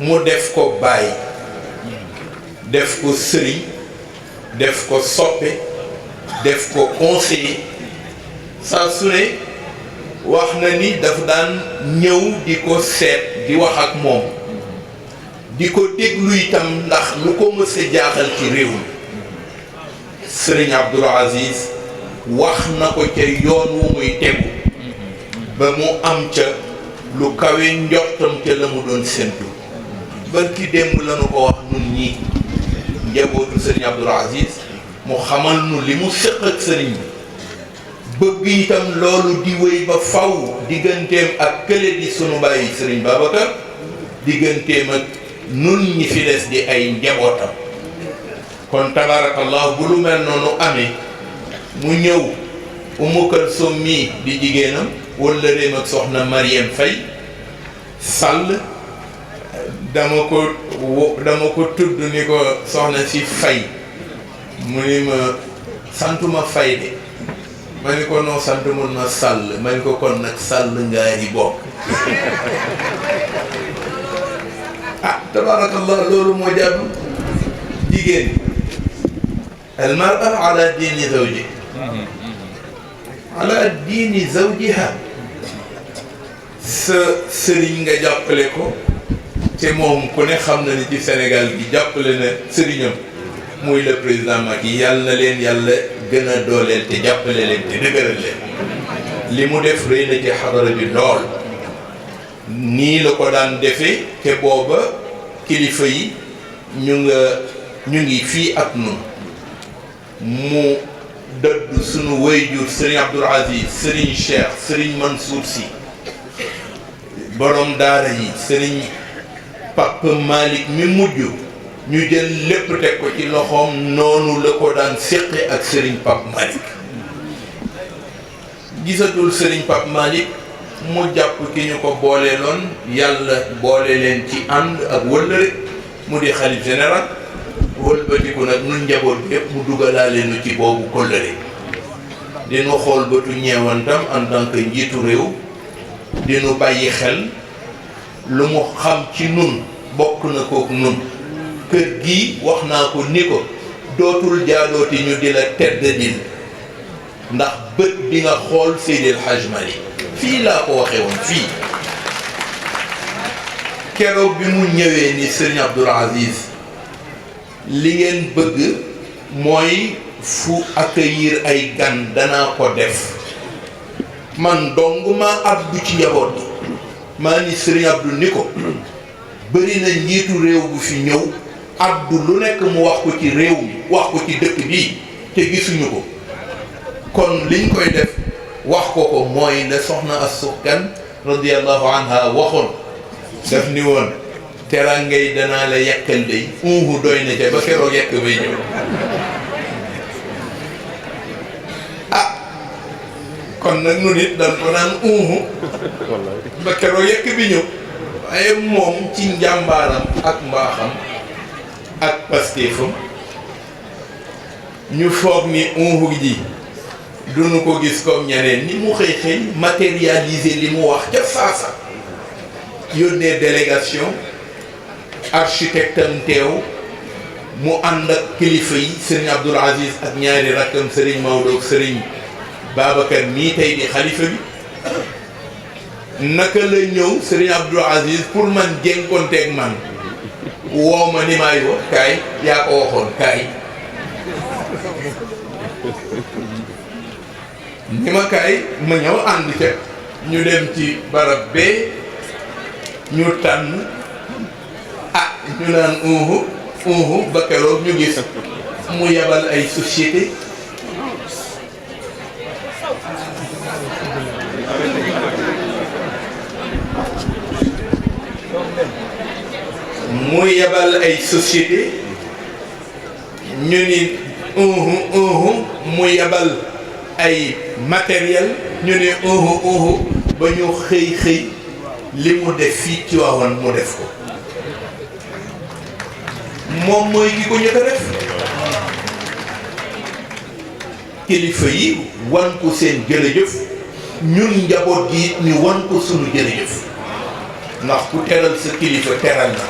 mu def ko baay def ko sëriñ def ko soppe def ko conseiller saa su ne wax na ni daf daan ñëw di ko seet di wax ak moom di ko déglu itam ndax lu ko mës a jaaxal ci réew mi Serigne Abdoul Aziz wax na ko ca yoon wu muy tegu ba mu am ca lu kawe njortam ca la mu doon séntu barki démb lañu ko wax nun ñii njabootu Serigne Abdoul Aziz mu xamal nu li mu séq ak sëriñ bi bëgg itam loolu di wéy ba faw digganteem ak kële di sunu bàyyi Serigne Babacar digganteem ak nun ñi fi des di ay njabootam kon tabarakallah bu lu mel noonu amee mu ñëw Umu Kalsum mii di jigéenam wala réem ak soxna Marième Faye Sall dama ko tudd ni ko soxna si Faye mu ni ma santuma Faye de ma ni ko noo sant mun ma Sall ma ni ko kon nag Sall ngaari bokk ah tabarakallah loolu moo jàddu jigéen al mar'a ala diini zawji ala diini zawjiha sa sëriñ nga jàppale ko te moom ku ne xam na ni ci Sénégal gi jàppale na sëriñam muy le président Macky yàlla na leen yàlla gën a dooleel te jàppale leen te dëgëral leen li mu def rëy na ci xadara bi lool nii la ko daan defee te booba kilifa yi ñu ngi fii ak nun mu dëdd sunu wayjur Serigne Abdoul Aziz Serigne Cheikh Serigne Mansour Sy borom daara yi Serigne Papa Malick mi mujj ñu jël lépp teg ko ci loxoom noonu la ko daan séqe ak Serigne Papa Malick gisatul Serigne Papa Malick mu jàpp ki ñu ko booleeloon yàlla boole leen ci ànd ak wëllëre mu di xalif général wëlbatiku nag nun njaboot bi yëpp mu dugalaale nu ci boobu kóllëre dinu xool bëtu ñeewantam en tant que njiitu réew dinu bàyyi xel lu mu xam ci nun bokk na kook nun kër gi wax naa ko ni ko dootul jaadooti ñu di la teddadil ndax bët bi nga xool Seydil Hadj Malick fii laa ko waxee woon fii keroog bi mu ñëwee ni Serigne Abdoul Aziz li ngeen bëgg mooy fu accueillir ay gan danaa ko def man dong ma addu ci njaboot gi maa ni Serigne Abdou ni ko bëri na njiitu réew bu fi ñëw addu lu nekk mu wax ko ci réew mi wax ko ci dëkk bii te gisuñu ko kon liñ koy def wax ko mooy la soxna Astou Kane radiyallahu anha waxoon daf ni woon terangay danaa la yekkal day doy na ca ba keroog yekk bay ñëw kon nag nu nit dañ ko naan ba keroog yekk bi ñëw waaye moom ci njàmbaaram ak mbaaxam ak pastéefam ñu foog ni ji duñu ko gis comme ñeneen ni mu xëy matérialiser li mu wax ca saasa yónnee délégation architecte am teew mu ànd ak kilifa yi Serigne Abdoul Aziz ak ñaari rakkam Serigne Maodo ak Serigne Babacar mii tey di xalifa bi naka la ñëw Serigne Abdoul Aziz pour man jénkonteeg man woo ma ni maa yoo kaay yaa ko waxoon kaay ni ma kaay ma ñëw ànd ca ñu dem ci barab bee ñu tànn ñu naan ba keroog ñu gis mu yabal ay société ñu ni mu yabal ay matériel ñu ne ba ñu xëy li mu def fii ci waawoon mu def ko moom mooy ki ko njëkk a def kilifa yi wan ko seen jërëjëf ñun njaboot gi ñu wan ko sunu jërëjëf ndax ku teral sa kilifa teral na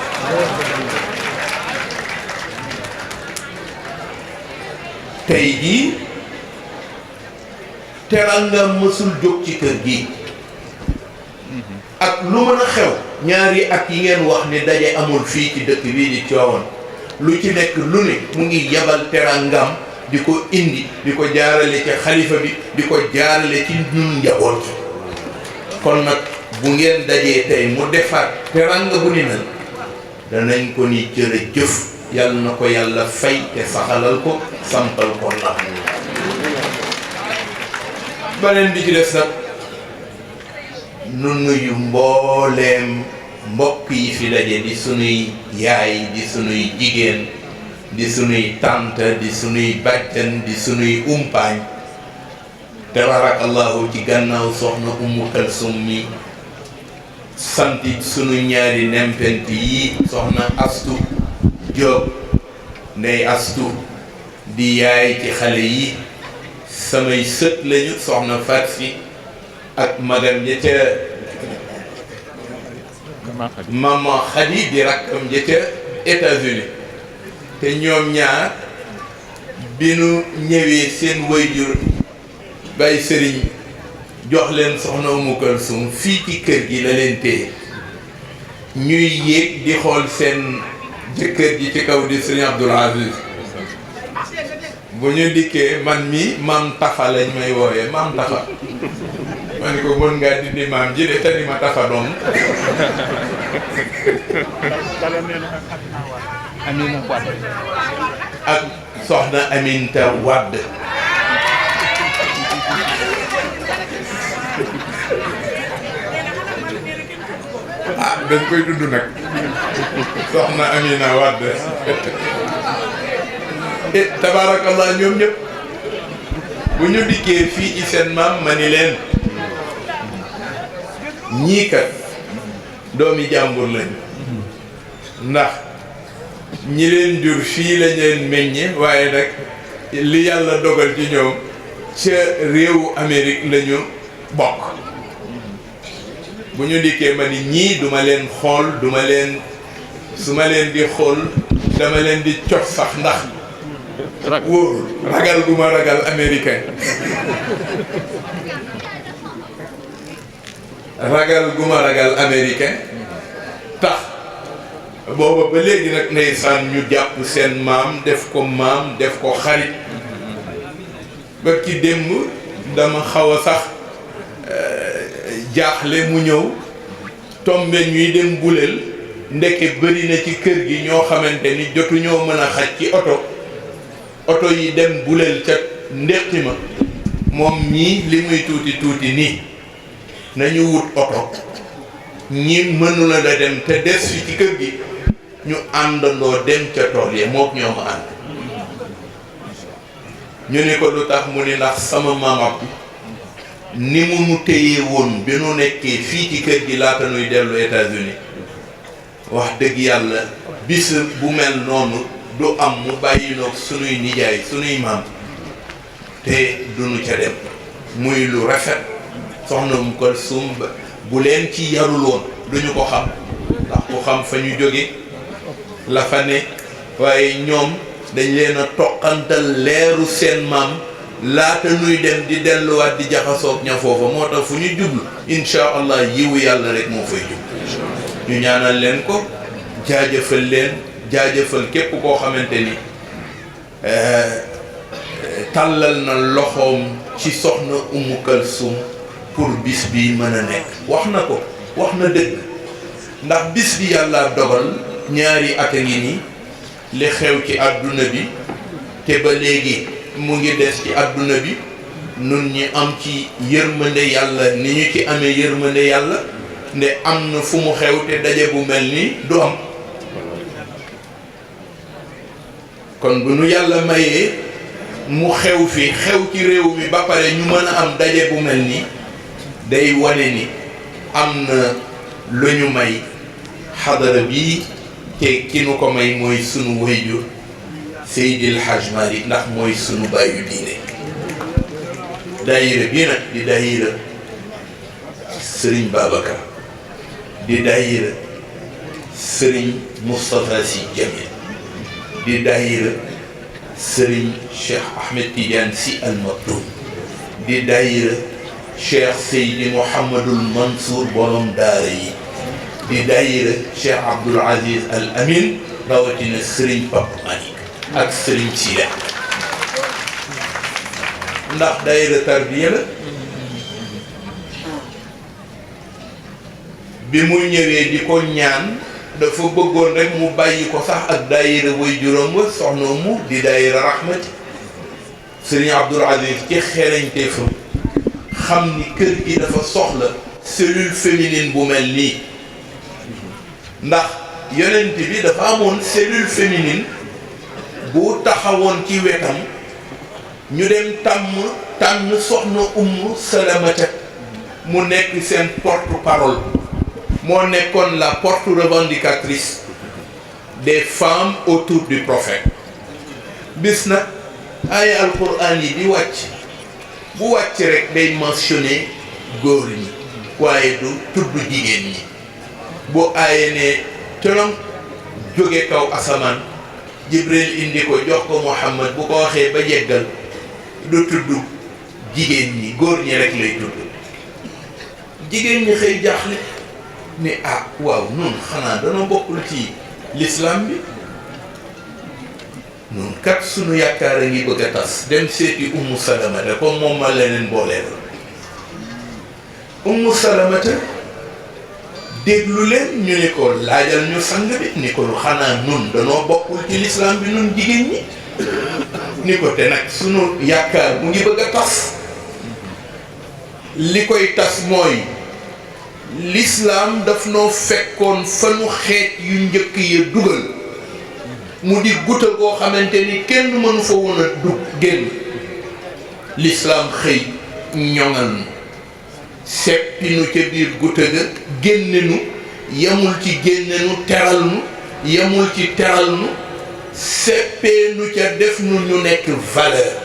tey jii teral nga mësul jóg ci kër gi ak lu mën a xew ñaari at yi ngeen wax ni daje amul fii ci dëkk bii di Tivaouane lu ci nekk lu ne mu ngi yabal terangam di ko indi di ko jaarale ci xalifa bi di ko jaarale ci ñun njaboot gi kon nag bu ngeen dajee tey mu defaat teranga bu ni mel danañ ko ni jërëjëf yàlla na ko yàlla fay te saxalal ko sampal ko ndax beneen bi ci des nag nu nuyu mbooleem mbokk yi fi daje di sunuy yaay di sunuy jigéen di sunuy tante di sunuy bàjjan di sunuy umpaañ tabarakallahu ci gannaaw soxna Umu Kalsum mi santi sunu ñaari nempent yi soxna Astu Jóob ndey Astu di yaay ci xale yi samay sët lañu soxna Faat Si ak magam ja ca Mama Khady di rakkam ja ca États-Unis te ñoom ñaar bi nu ñëwee seen waajur Baye Sëriñ jox leen soxna Umu Kalsum fii ci kër gi la leen téye ñuy yéeg di xool seen jëkkër ji ci kaw di Sëriñ Abdoul Aziz bu ñu dikkee man mi maam Tafa lañ may woowee maam Tafa ma ni ko mën ngaa dindi maam ji de tani ma Tafa doom ak soxna Aminta Wade dañ koy tudd nag soxna Amina Wade tabaarakallah ñoom ñëpp bu ñu dikkee fii ci seen maam ma ni leen ñii kat doomi jàmbur lañu ndax ñi leen jur fii lañ leen meññe waaye nag li yàlla dogal ci ñoom ca réewu Amérique lañu bokk bu ñu dikkee ma ni ñii duma leen xool duma leen su ma leen di xool dama leen di cof sax ndax wóorul ragal gu ma ragal américain ragal gu ma ragal américain tax booba ba léegi nag ndeysaan ñu jàpp seen maam def ko xarit ba ci démb dama xaw a sax jaaxle mu ñëw tombe ñuy dem buleel ndeke bëri na ci kër gi ñoo xamante ni jotuñoo mën a xaj ci oto yi dem buleel ca ndéqi ma moom ñii li muy tuuti tuuti nii nañu wut oto ñi mënula la dem te des fi ci kër gi ñu àndandoo dem ca tool yi mook ñoo ma ànd ñu ni ko lu tax mu ni ndax sama maamam ni mu nu téye woon bi nu nekkee fii ci kër gi laata nuy dellu États-Unis wax dëgg yàlla bis bu mel noonu du am mu bàyyi noog sunuy nijaay sunuy maam te duñu ca dem muy lu rafet soxna mu ko sum bu leen ci yaruloon duñu ko xam ndax ku xam fa ñu jóge la fa ne waaye ñoom dañ leen a toqantal leeru seen maam laata nuy dem di delluwaat di jaxasoog ña foofa moo tax fu ñu jublu insha allah yiwu yàlla rek moo fay jublu ñu ñaanal leen ko jaajëfal leen jaajëfal képp koo xamante ni tàllal na loxoom ci soxna Umu Kalsum pour bis bi mën a nekk wax na ko wax na dëgg ndax bis bi yàlla dogal ñaari at a ngi nii li xew ci àdduna bi te ba léegi mu ngi des ci àdduna bi nun ñi am ci yërmande yàlla ni ñu ci amee yërmande yàlla nde am na fu mu xew te daje bu mel ni du am kon bu nu yàlla mayee mu xew fi xew ci réew mi ba pare ñu mën a am daje bu mel ni day wane ni am na lu ñu may xadara bii te ki nu ko may mooy sunu wayjur Seydil Hadj Malick ndax mooy sunu bàyyu diine daayira bi nag di daayira Serigne Babacar di daayira Serigne Moustapha Sy Jamil di daayira Serigne Cheikh Ahmed Tidiane Sy Al Maktoum di daayira Cheikh Seydi Mouhamadul Mansour borom daara yi di daayira Cheikh Abdoul Aziz Al Amin rawatina Serigne Pape Malick ak Serigne Sida ndax daayira tarbiya la bi mu ñëwee di ko ñaan dafa bëggoon rek mu bàyyi ko sax ak daayira way juróom ba soxna mu di daayira rahmati Serigne Abdoul Aziz ci xereñte fa xam ni kër gi dafa soxla cellule féminine bu mel nii ndax yonent bi dafa amoon cellule féminine bu taxawoon ci wetam ñu dem tànn soxna Ummu Salamata mu nekk seen porte-parole moo nekkoon la porte revendicatrice des femmes autour du prophète bis nag ay alquran yi di wàcc bu wàcc rek day mentionné góor ñi waaye du tudd jigéen ñi bu aaye ne tolong jóge kaw asamaan Jibril indi ko jox ko Muhammad bu ko waxee ba yeggal du tudd jigéen ñi góor ñi rek lay tudd jigéen ñi xëy jaaxle ni ah waaw nun xanaa dana bokkul ci l'islam bi nun kat sunu yaakaar a ngi bëgg a tas dem seeti Ummu Salamata comme moom ma leneen booleel Ummu Salamata déglu leen ñu ni ko laajal ñu sang bi ni ko xanaa nun danoo bokkul ci l'islam bi nun jigéen ñi ni ko te nag sunu yaakaar mu ngi bëgg a tas li koy tas mooy l'islam daf noo fekkoon fanu xeet yu njëkk ya dugal mu di guta goo xamante ni kenn mënu fa woon a dugg génn l'islam xëy ñoŋal nu seppi nu ca biir guta ga génne nu yemul ci génne nu teral nu yemul ci teral nu seppee nu ca def nu ñu nekk valeur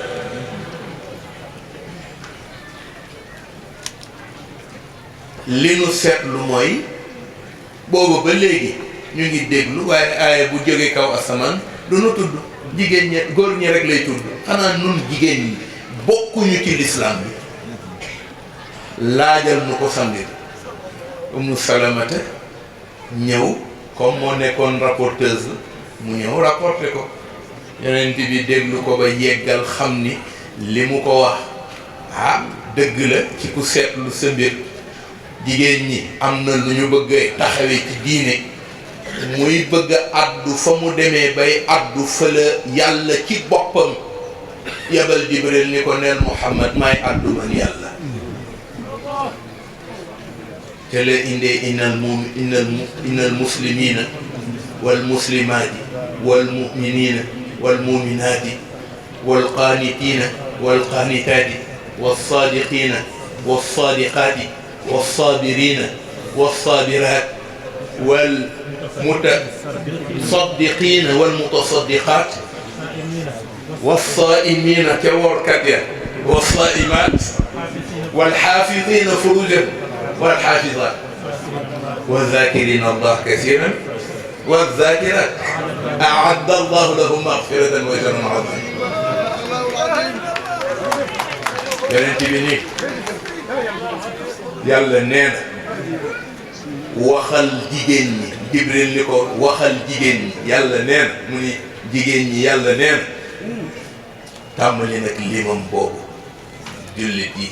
li nu seetlu mooy boobu ba léegi ñu ngi déglu waaye aaya bu jóge kaw asamaan du nu tudd jigéen ñi góor ñi rek lay tudd xanaa nun jigéen ñi bokkuñu ci lislaam bi laajal nu ko samedi Ummu Salamata ñëw comme moo nekkoon rapporteuse mu ñëw rapporté ko yonent bi déglu ko ba yeggal xam ni li mu ko wax ah dëgg la ci ku seetlu sa mbir jigéen ñi am na lu ñu bëgg taxawee ci diine muy bëgg addu fa mu demee bay addu fa la yàlla ci boppam yabal Jibril ni ko neel Muhammad maay addu man yàlla te la indee innal muslimina wal muslimaati wal muminina wal muminaati wal qaanitina wal qaanitaati wal saadiqina wal saadiqaati wal saabirina wal saabiraat wal mutasaddiqina wal mutasaddiqaat wal saa'imina ca woorkat ya wal saa'imaat wal xaafidina furujahum wal xaafidaat wal zaakirina Allah kasiiran wal zaakiraat a'adda Allahu lahum magfiratan wa ajran aziiman. Yonent bi ni yàlla nee na waxal jigéen ñi Jibril ni ko waxal jigéen ñi yàlla nee na mu ni jigéen ñi yàlla nee na tàmbali nag limam boobu jullit yi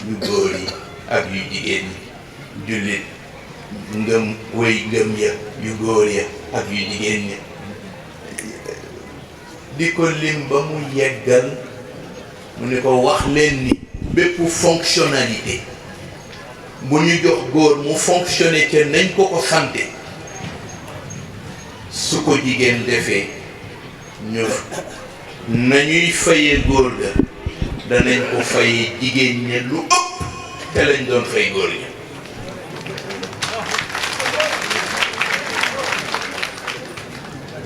yu góor yi ak yu jigéen ñi jullit ngëm wéy ngëm ya yu góor ya ak yu jigéen ñi di ko lim ba mu yeggal mu ni ko wax leen ni bépp fonctionnalité bu ñu jox góor mu fonctionner ca nañ ko ko sante su ko jigéen defee ñu nañuy fayee góor ga danañ ko fayee jigéen ñi lu ëpp te lañ doon fay góor ñi.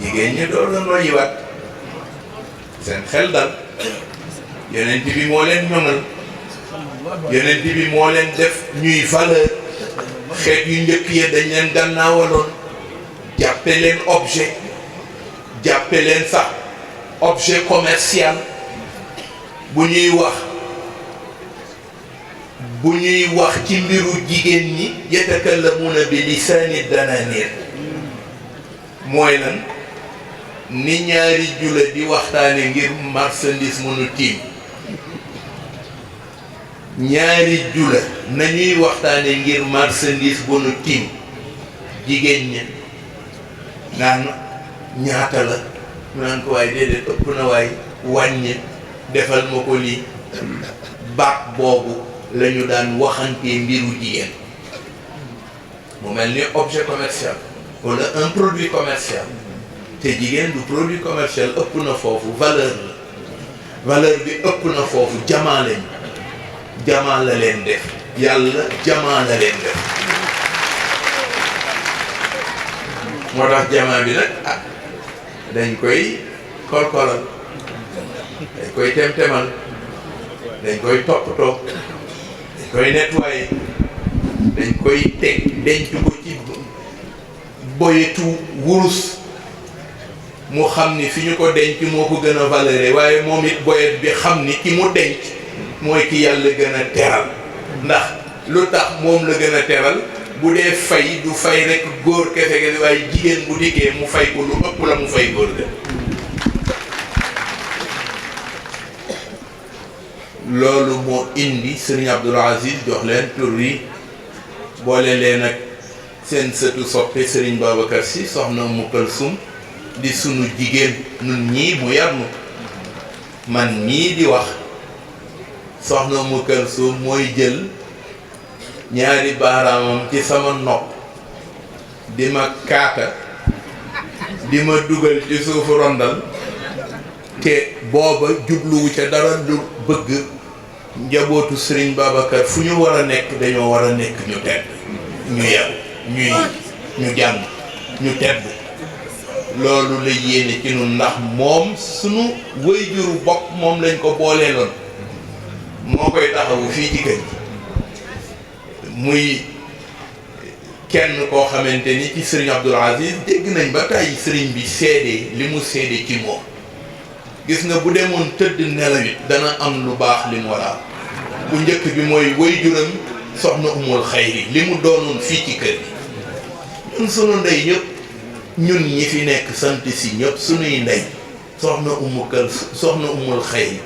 jigéen ñi doon la noyyiwaat seen xel dal yonent bi moo leen ñoŋal yonent bi moo leen def ñuy valeur xeet yu njëkk ya dañ leen gannaawaloon jàppe leen objet jàppe leen sax objet commercial bu ñuy wax ci mbiru jigéen ñi yatakallamuuna bi lisaani dananir mooy lan ni ñaari jula di waxtaane ngir marchandise mënu tiim ñaari jula nañuy waxtaane ngir marchandise bu nu tiim jigéen ñi naan ñaata la mu naan ko waaye déedéet ëpp na waaye wàññi defal ma ko lii baat boobu la ñu daan waxantee mbiru jigéen mu mel ni objet commercial wala un produit commercial te jigéen du produit commercial ëpp na foofu valeur la valeur bi ëpp na foofu jamaa lañ jamaa la leen def yàlla jamaa la leen def moo tax jamaa bi nag ah dañ koy korkoral dañ koy tem-temal dañ koy toppatoo dañ koy nettoyer dañ koy teg denc ko ci boyetu wurus mu xam ni fi ñu ko denc moo ko gën a valeuré waaye moom it boyet bi xam ni ki mu denc mooy ki yàlla gën a teral ndax lu tax moom la gën a teral bu dee fay du fay rek góor kese kese waaye jigéen bu dikkee mu fay ko lu ëpp la mu fay góor ga loolu moo indi Serigne Abdoul Aziz jox leen tur yi boole leen ak seen sëtu soppe Serigne Babacar Sy soxna mu Kalsum di sunu jigéen nun ñii mu yarnu man mii di wax soxna mu Kalsum mooy jël ñaari baaraamam ci sama nopp di ma kaata di ma dugal ci suufu rondal te booba jubluwu ca dara lu bëgg njabootu Serigne Babacar fu ñu war a nekk dañoo war a nekk ñu tedd ñu yew ñu jàng ñu tedd loolu la yéene ci ñun ndax moom sunu waajuru bopp moom lañ ko booleeloon moo koy taxawu fii ci kër gi muy kenn koo xamante ni ci Serigne Abdoul Aziz dégg nañ ba tàyyi Serigne bi seede li mu seede ci moom gis nga bu demoon tëdd nelawit dana am lu baax li mu war a am bu njëkk bi mooy waajuram soxna umul xayri li mu doonoon fii ci kër gi ñun sunu ndey ñëpp ñun ñi fi nekk sant si ñëpp sunuy ndey soxna umul xayri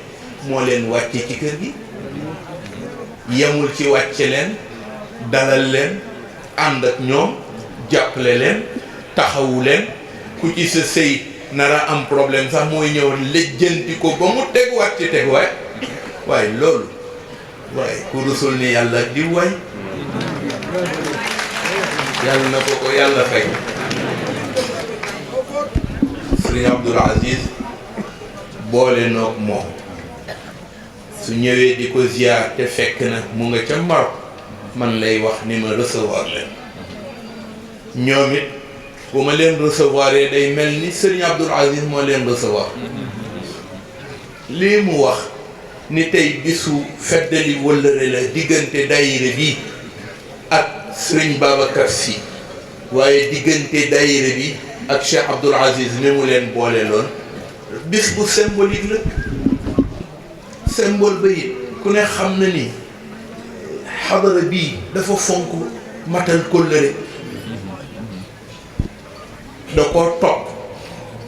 moo leen wàcce ci kër gi yemul ci wàcce leen dalal leen ànd ak ñoom jàppale leen taxawu leen ku ci sa sëy nara am problème sax mooy ñëw lijjanti ko ba mu teguwaat ci teguwaay waaye loolu waaye ku rusul ni yàlla di waay yàlla na ko yàlla fay. Sëriñ Abdoul Aziz boole noog moom su ñëwee di ko ziar te fekk na mu nga ca Maroc man lay wax ni ma recevoir leen ñoom it bu ma leen recevoir day mel ni Sëriñ Abdoul Aziz moo leen recevoir lii mu wax ni tey bisu feddali wëllëre la diggante daayira bi ak Sëriñ Babacar Sy waaye diggante daayira bi ak Cheikh Abdoul Aziz mi mu leen boole loon bis bu symbolique la symbole ba it ku ne xam na ni xadara bii dafa fonk matal kóllëre da ko topp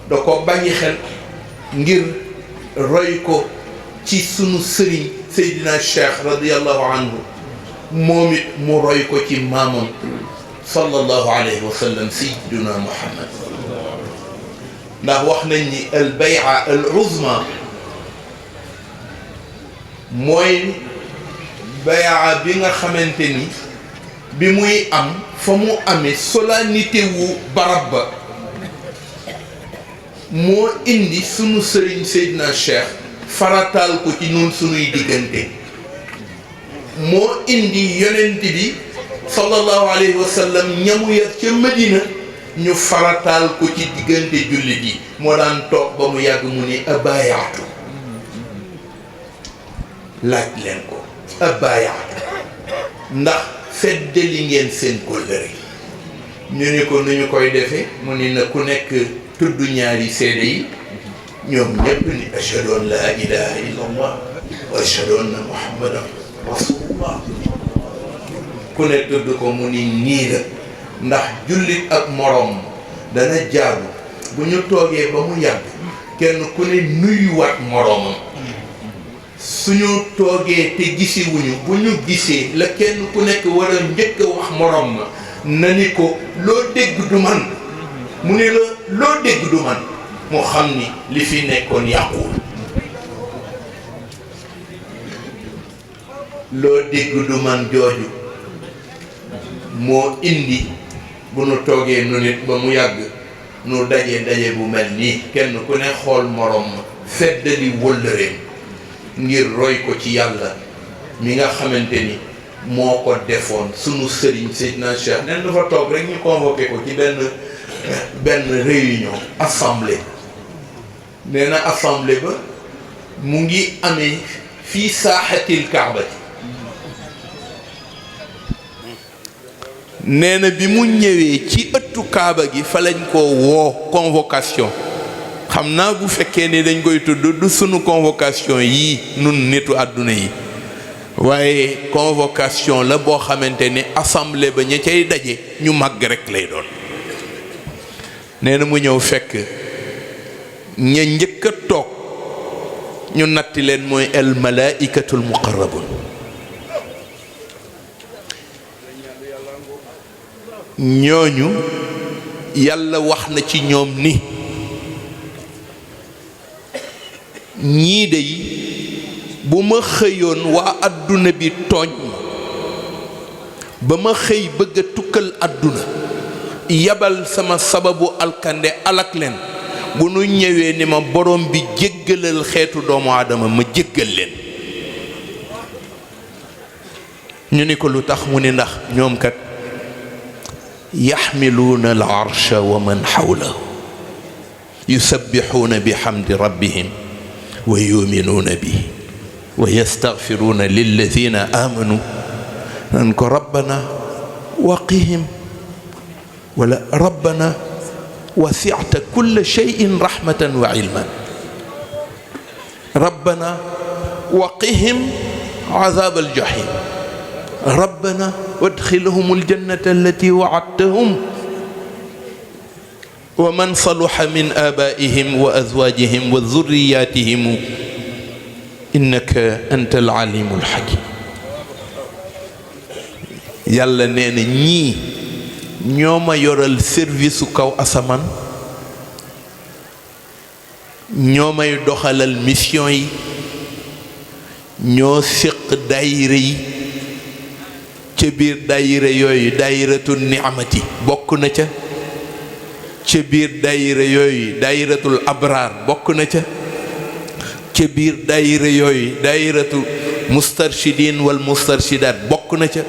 da ko bàyyi xel ngir roy ko ci sunu sëriñ Seydina Cheikh radiyallahu anhu moom it mu roy ko ci maamam sallallahu alayhi wa sallam sayyiduna Muhammad ndax wax nañ ni al bay'a al uzma mooy bay'a bi nga xamante ni bi muy am fa mu amee solennité wu barab ba moo indi sunu sëriñ Seydina Cheikh farataal ko ci nun sunuy diggante moo indi yonent bi sallallahu alayhi wa sallam ñamu yar ca Madina ñu farataal ko ci diggante jullit yi moo daan toog ba mu yàgg mu ni abayaatu laaj leen ko abayaatu ndax feddali ngeen seen kóllëre ñu ni ko nu ñu koy defee mu ni na ku nekk tudd ñaari seede yi ñoom ñépp ni ashhadu an la ilaha illa allah wa ashhadu anna muhammadan rasulullah ku ne tudd ko mu ni nii la ndax jullit ak moroom dana jaabu bu ñu toogee ba mu yàgg kenn ku ne nuyuwaat moroomam suñu toogee te gisiwuñu bu ñu gisee la kenn ku nekk war a njëkk a wax moroom ma na ni ko loo dégg du man mu ne la loo dégg du man moo xam ni li fi nekkoon yàquwul loo dégg du man jooju moo indi bu nu toogee nu nit ba mu yàgg nu daje bu mel nii kenn ku ne xool moroom ma feddali wëllëreem ngir roy ko ci yàlla mi nga xamante ni moo ko defoon sunu sëriñ Seydina Cheikh nen dafa toog rek ñu convoqué ko ci benn réunion assemblée nee na assemblée ba mu ngi amee fii saaxatil kaabati nee na bi mu ñëwee ci ëttu kaaba gi fa lañ ko woo convocation xam naa bu fekkee ni dañ koy tudd du sunu convocation yii nun nitu àdduna yi waaye convocation la boo xamante ni assemblée ba ña cay daje ñu màgg rek lay doon nee na mu ñëw fekk ña njëkk a toog ñu natti leen mooy al malaikatul muqarrabun ñooñu yàlla wax na ci ñoom ni ñii de bu ma xëyoon waa àdduna bi tooñ ba ma xëy bëgg a tukkal àdduna yabal sama sababu alkande alak leen bu nu ñëwee ni ma borom bi jéggalal xeetu doomu aadama ma jéggal leen ñu ni ko lu tax mu ni ndax ñoom kat yaxmiluuna al arsha wa man xawlahu yusabbixuuna bi xamdi rabbihim wa yuminuuna bihi wa yastaxfiruuna lilladina aamanu nan ko rabbana waqihim wala rabbana wasicta kulla cheyin rahmatan wa ilman rabbana waqihim azab aljahim rabbana wadxilhum aljannata allati wacadtahum wa man saluxa min aabaihim wa azwajihim wa zurriyatihim innaka anta alalimu alxakim yàlla nee na ñii ñoo ma yoral service su kaw asamaan ñoo may doxalal mission yi ñoo séq daayira yi ca biir daayira yooyu daayiratul ni'amati bokk na ca biir daayira yooyu daayiratul abraar bokk na ca biir daayira yooyu daayiratul mustarshidin wal mustarshidaat bokk na ca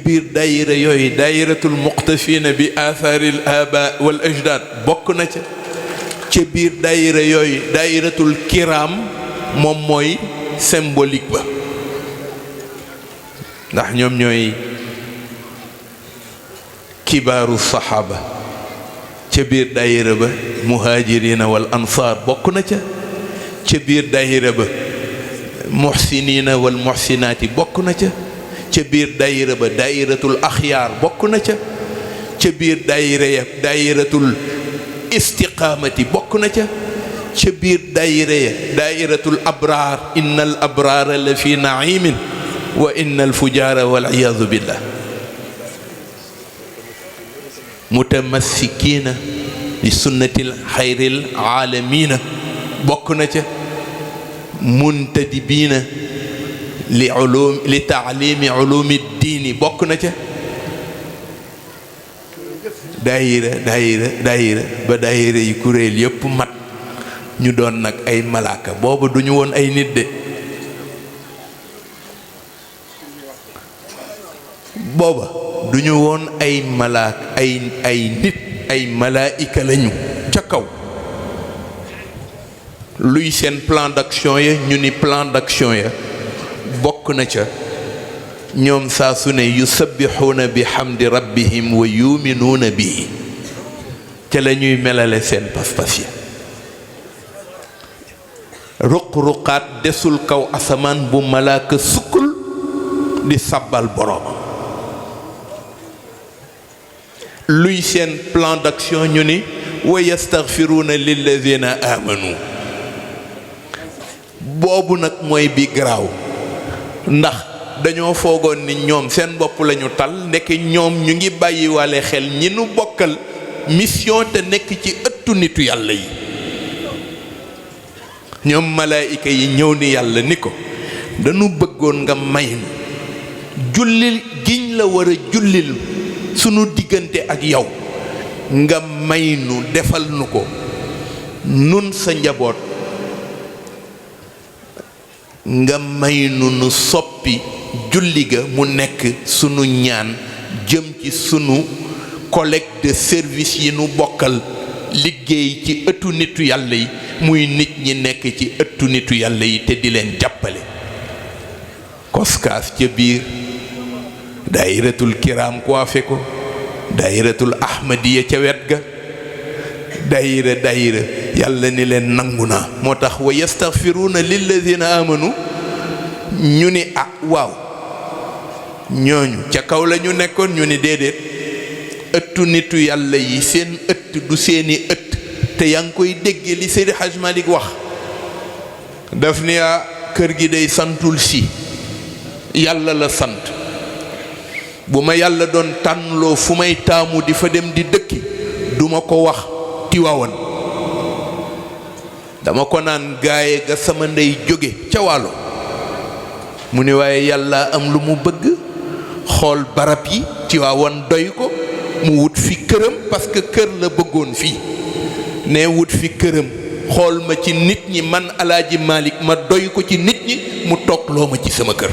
biir daayira yooyu daayiratul muqtafina bi athaaril aba wal ajdaad bokk na ca biir daayira yooyu daayiratul kiram moom mooy symbolique ba ndax ñoom ñooy kibaaru saxaaba ca biir daayira ba muhaajirina wal ansaar bokk na ca biir daayira ba muxsinina wal muxsinaati bokk na ca biir daayira ba daayiratul axyaar bokk na ca biir daayira ya daayiratul istiqaamati bokk na ca biir daayira ya daayiratul abraar innal abraara la fi naimin wa innal fujaara wal iyaadu billah mutamassikiina li sunnatil xayril aalamiina bokk na ca muntadibiina li taalimi ulumi diini bokk na ca daayira ba daayira yi kuréel yépp mat ñu doon nag ay malaaka booba duñu woon ay nit de booba duñu woon ay malaak ay nit ay malaayika lañu ca kaw luy seen plan d'action ya ñu ni plan d'action ya bokk na ca ñoom saa su ne yusabbixuuna bi xamdi rabbihim wa yuminuuna bihi ca la ñuy melale seen pas-pas ya ruq-ruqaat desul kaw asamaan bu malaaka sukkul di sàbbal boroomam luy seen plan d'action ñu ni wa yastaghfiruuna lilladina amanu boobu nag mooy bi garaaw ndax dañoo foogoon ni ñoom seen bopp lañu tal ndekk ñoom ñu ngi bàyyiwaale xel ñi nu bokkal mission te nekk ci ëttu nitu yàlla yi ñoom malaayika yi ñëw ni yàlla ni ko dañu bëggoon nga may jullil giñ la war a jullil sunu diggante ak yow nga may nu defal nu ko nun sa njaboot nga may nu soppi julli ga mu nekk sunu ñaan jëm ci sunu collègue de service yi nu bokkal liggéey ci ëttu nitu yàlla yi muy nit ñi nekk ci ëttu nitu yàlla yi te di leen jàppale koskaas ca biir daayiratul kiram coiffé ko daayiratul ahmadiya ca wet ga daayira yàlla ni leen nangu naa moo tax wa yastaghfiruuna lilladina amanu ñu ni ah waaw ñooñu ca kaw la ñu nekkoon ñu ni déedéet ëttu nitu yàlla yi seen ëtt du seeni ëtt te yaa ngi koy dégge li Seydi Hadj Malick wax daf ni kër gi day santul si yàlla la sant bu ma yàlla doon tànnloo fu may taamu di fa dem di dëkki duma ko wax Tiwaawan dama ko naan gaaye ga sama ndey jóge ca wàllo mu ni waaye yàlla am lu mu bëgg xool barab yi Tiwaawan doy ko mu wut fi këram parce que kër la bëggoon fii ne wut fi këram xool ma ci nit ñi man Alaaji Malick ma doy ko ci nit ñi mu toogloo ma ci sama kër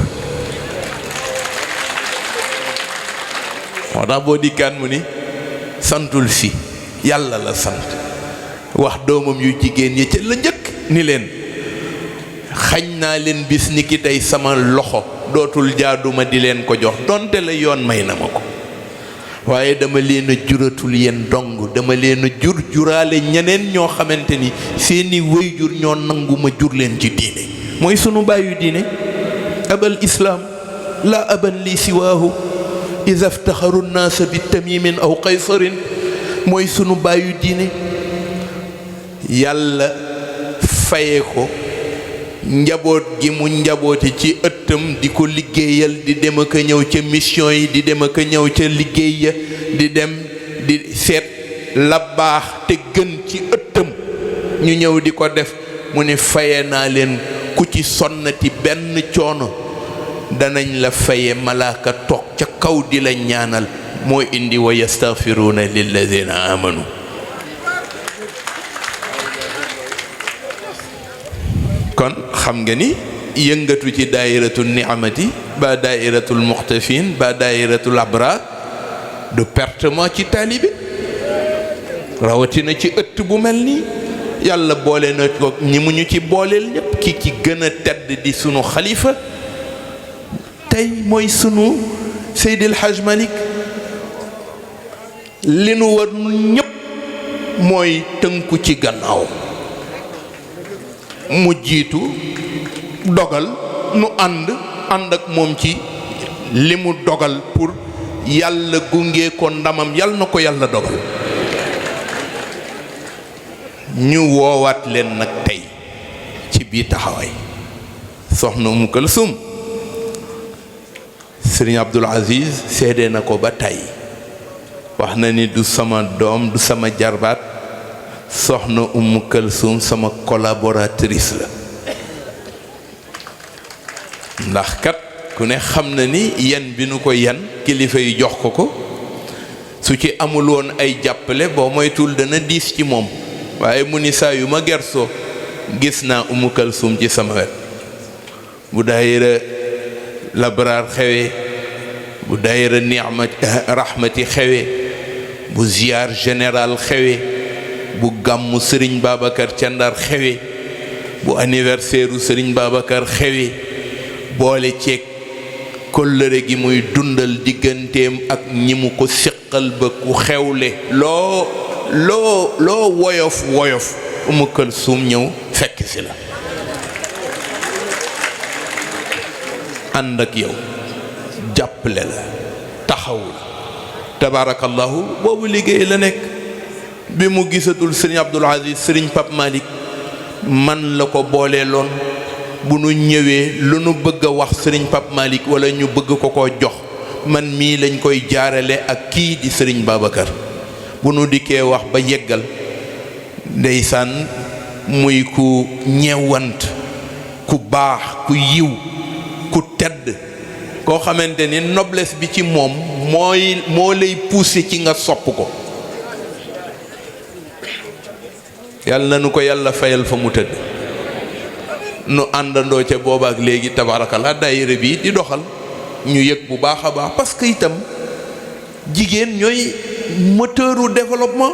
moo tax boo dikkaan mu ni santul si yàlla la sant wax doomam yu jigéen yi ca la njëkk ni leen xañ naa leen bis ni ki tey sama loxo dootul jaaduma di leen ko jox donte la yoon may na ma ko waaye dama leen a juratul yéen dong dama leen a juraale ñeneen ñoo xamante ni seeni wayjur ñoo nangu ma jur leen ci diine mooy sunu bàyyu diine abal islaam la aban li siwaahu iza iftaxaru nnaasa bi tamimin aw qaysarin mooy sunu bàyyu diine yàlla faye ko njaboot gi mu njaboote ci ëttam di ko liggéeyal di dem ak a ñëw ca mission yi di dem ak a ñëw ca liggéey ya di dem di seet la baax te gën ci ëttam ñu ñëw di ko def mu ne faye naa leen ku ci sonnati benn coono danañ la faye malaaka toog ca kaw di la ñaanal moo indi wa yastaghfiruuna lilladina amanu kon xam nga ni yëngatu ci daayiratul ni'amati ba daayiratul muxtafin ba daayiratul abrar du pertement ci taalibe rawatina ci ëtt bu mel nii yàlla boole na ko ñi mu ñu ci booleel ñépp ki ci gën a tedd di sunu xalifa tey mooy sunu Seydil Hadj Malick li nu war ñépp mooy tënku ci gannaaw mu jiitu dogal nu ànd ak moom ci li mu dogal pour yàlla gunge ko ndamam yàlla na ko yàlla dogal ñu woowaat leen nag tey ci biir taxawaay soxna Umu Kalsum Sëriñ Abdul Aziz seede na ko ba tey wax na ni du sama doom du sama jarbaat soxna Umu Kalsum sama collaboratrice la ndax kat ku ne xam na ni yan bi nu ko yan kilifa yi jox ko su ci amul woon ay jàppale boo moytul dana diis ci moom waaye mu ni saa yu ma gersoo gis naa Umu Kalsum ci sama wet bu daayira labraar xewe bu daayira ni'mati rahmati xewe bu ziyaar général xewe bu gàmmu Sëriñ Babacar ca Ndar xewe bu anniversaire u Sëriñ Babacar xewe boole ceeg kóllëre gi muy dundal digganteem ak ñi mu ko séqal ba ku xewle loo woyof Umu Kalsum ñëw fekk si la ànd ak yow jàppale la taxaw la tabarakallahu boobu liggéey la nekk bi mu gisatul Sëriñ Abdul Aziz Sëriñ Pape Malick man la ko booleeloon bu nu ñëwee lu nu bëgg a wax Sëriñ Pape Malick wala ñu bëgg ko ko jox man mii lañ koy jaarale ak kii di Sëriñ Babacar bu nu dikkee wax ba yeggal ndeysaan muy ku ñewant ku baax ku yiw ku tedd koo xamante ni noblesse bi ci moom moo lay pousser ci nga sopp ko yàlla na nu ko yàlla fayal fa mu tëdd nu àndandoo ca boobaak léegi tabarakallah daayira bi di doxal ñu yëg bu baax a baax parce que itam jigéen ñooy moteuru développement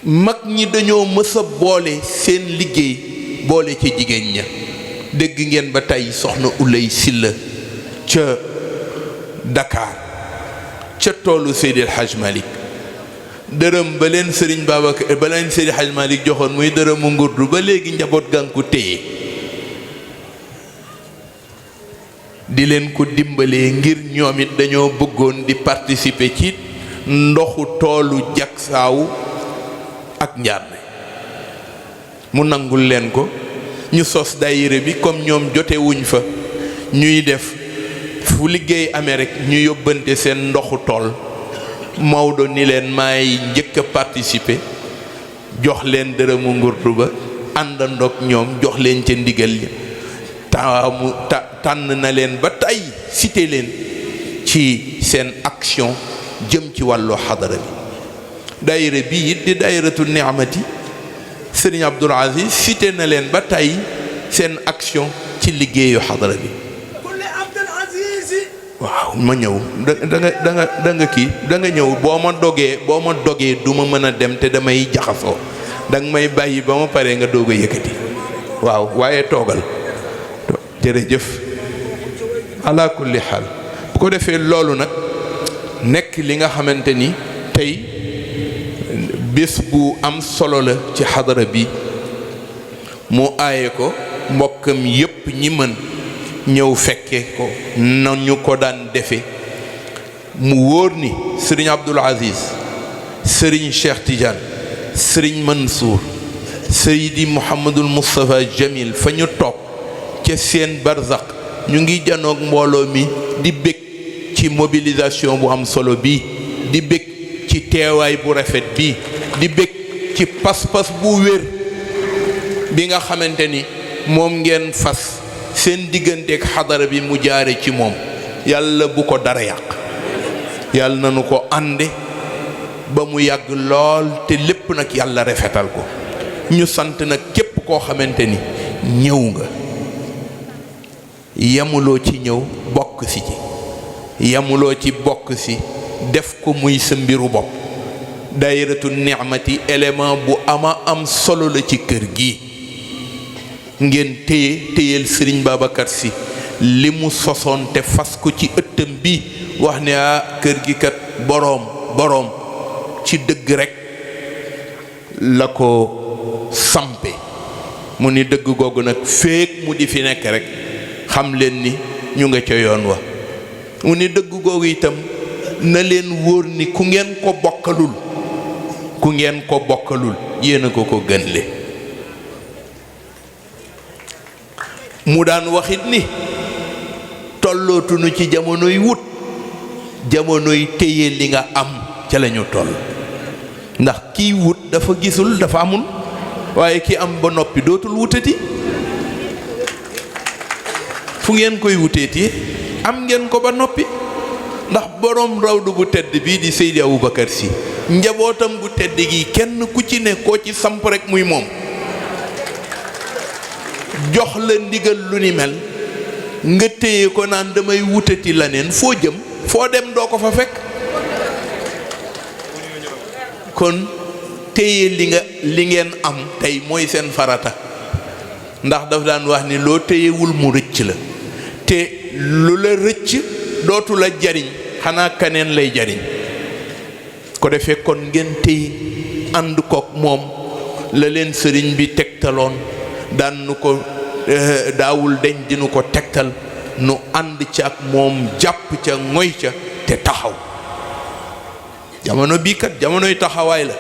mag ñi dañoo mës a boole seen liggéey boole ca jigéen ña dégg ngeen ba tey soxna Ulay Silla ca Dakar ca toolu Seydil Hadj Malick dërëm ba leen Sëriñ Babacar ba leen Seydil Hadj Malick joxoon muy dërëmu ngurdu ba léegi njaboot gaa ngi ko téye di leen ko dimbalee ngir ñoom it dañoo bëggoon di participer ci ndoxu toolu Jaksaaw ak Njaarne mu nangul leen ko ñu sos daayira bi comme ñoom jotewuñ fa ñuy def fu liggéey amee rek ñu yóbbante seen ndoxu tool Maodo ni leen maay njëkk a participer jox leen dërëmu ngurdu ba àndandoog ñoom jox leen ca ndigal li tànn na leen ba tey cité leen ci seen action jëm ci wàllu xadara bi daayira bi it di daayiratu ni'mati Sëriñ Abdul Aziz cité na leen ba tey seen action ci liggéeyu xadara bi waaw ma ñëw da nga ñëw boo ma dogee du ma mën a dem te damay jaxasoo danga may bàyyi ba ma paree nga doog a yëkkati waaw waaye toogal jërëjëf ala kulli xaal bu ko defee loolu nag nekk li nga xamante ni tey bés bu am solo la ci xadara bi mu aaye ko mbokkam yépp ñi mën ñëw fekke ko nañu ko daan defe mu wóor ni Sëriñ Abdul Aziz Sëriñ Cheikh Tidiane Sëriñ Mansour Seydi Mouhamadul Moustapha Jamil fa ñu toog ca seen barzak ñu ngi janoog mbooloo mi di bég ci mobilisation bu am solo bi di bég ci teewaay bu rafet bi di bég ci pas-pas bu wér bi nga xamante ni moom ngeen fas seen digganteeg xadara bi mu jaare ci moom yàlla bu ko dara yàq yàlla nanu ko ànde ba mu yàgg lool te lépp nag yàlla rafetal ko ñu sant nag képp koo xamante ni ñëw nga yamuloo ci ñëw bokk si ci yamuloo ci bokk si def ko muy sa mbiru bopp daayiratu ni'mati élément bu ama am solo la ci kër gi ngeen téyel Sëriñ Babacar Sy li mu sosoon te fas ko ci ëttam bi wax ne kër gi kat boroom ci dëgg rekk la ko sampe mu ni dëgg googu nag féeg mu di fi nekk rekk xam leen ni ñu nga ca yoon wa mu ni dëgg googu itam na leen wóor ni ku ngeen ko bokkalul yéen a ko gën le mu daan waxit ni tollootuñu ci jamonoy wut jamonoy téye li nga am ca lañu toll ndax kiy wut dafa gisul dafa amul waaye ki am ba noppi dootul wutati fu ngeen koy wuteeti am ngeen ko ba noppi ndax boroom rawdu bu tedd bii di Seydi Aboubacar Sy njabootam bu tedd gi kenn ku ci ne koo ci samp rek muy moom jox la ndigal lu ni mel nga téye ko naan damay wutati leneen foo jëm foo dem doo ko fa fekk kon téye li ngeen am tey mooy seen farata ndax daf daan wax ni loo téyewul mu rëcc la te lu la rëcc dootu la jariñ xanaa kaneen lay jariñ ko defee kon ngeen téye ànd kook moom la leen sëriñ bi tegtaloon daan nu ko daawul deñ dinu ko tegtal nu ànd ca ak moom jàpp ca ngoy ca te taxaw jamono bii kat jamonoy taxawaay la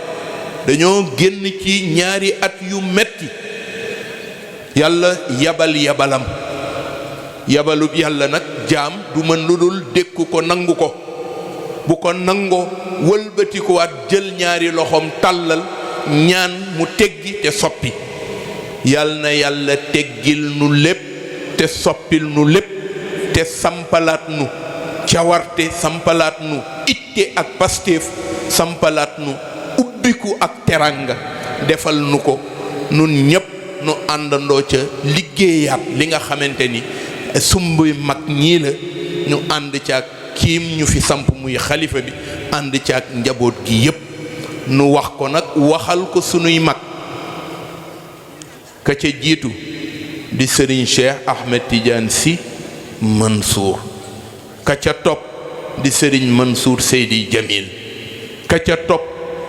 dañoo génn ci ñaari at yu metti yàlla yabalam yabalub yàlla nag jaam du mën lu dul dékku ko nangu ko bu ko nangoo wëlbatikuwaat jël ñaari loxoom tàllal ñaan mu teggi te soppi yal na yàlla teggil nu lépp te soppil nu lépp te sampalaat nu cawarte sampalaat nu itte ak pastéef sampalaat nu ubbiku ak teranga defal nu ko nun ñépp nu àndandoo ca liggéeyaat li nga xamante ni sumbuy mag ñii la ñu ànd ca ak kiim ñu fi samp muy xalifa bi ànd ca ak njaboot gi yépp nu wax ko nag waxal ko sunuy mag ka ca jiitu di Serigne Cheikh Ahmed Tidiane Sy Mansour ka ca topp di Serigne Mansour Seydi Jamil ka ca topp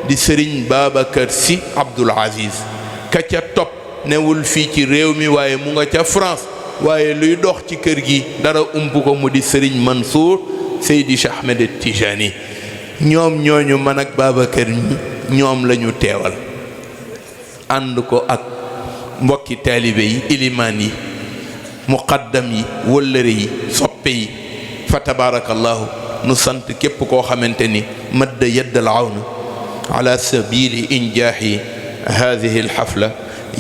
di Serigne Babacar Sy Abdoul Aziz ka ca topp newul fii ci réew mi waaye mu nga ca France waaye luy dox ci kër gi dara ump ko mu di Serigne Mansour Seydi Cheikh Ahmed Tijani ñoom ñooñu man ak Babacar ñoom lañu teewal ànd ko ak mbokki taalibe yi ilimaan yi muqaddam yi wëllëre yi soppe yi fa tabarakallahu nu sant képp koo xamante ni madda yadd al awna ala sabili injaahi hadihi al xafla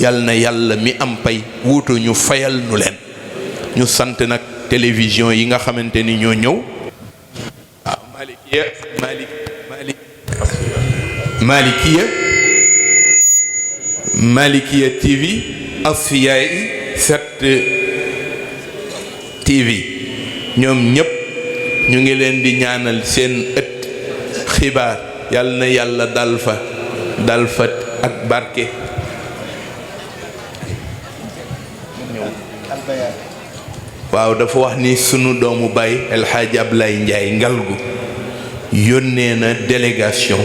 yal na yàlla mi am pay wuutu ñu fayal nu leen ñu sant nag télévision yi nga xamante ni ñoo ñëw Malikiya TV Asfiyahi 7 TV ñoom ñépp ñu ngi leen di ñaanal seen ëtt xibaar yal na yàlla dal fa ak barke waaw dafa wax ni sunu doomu baay El Hadj Ablaye Ndiaye Ngalgu yónnee na délégation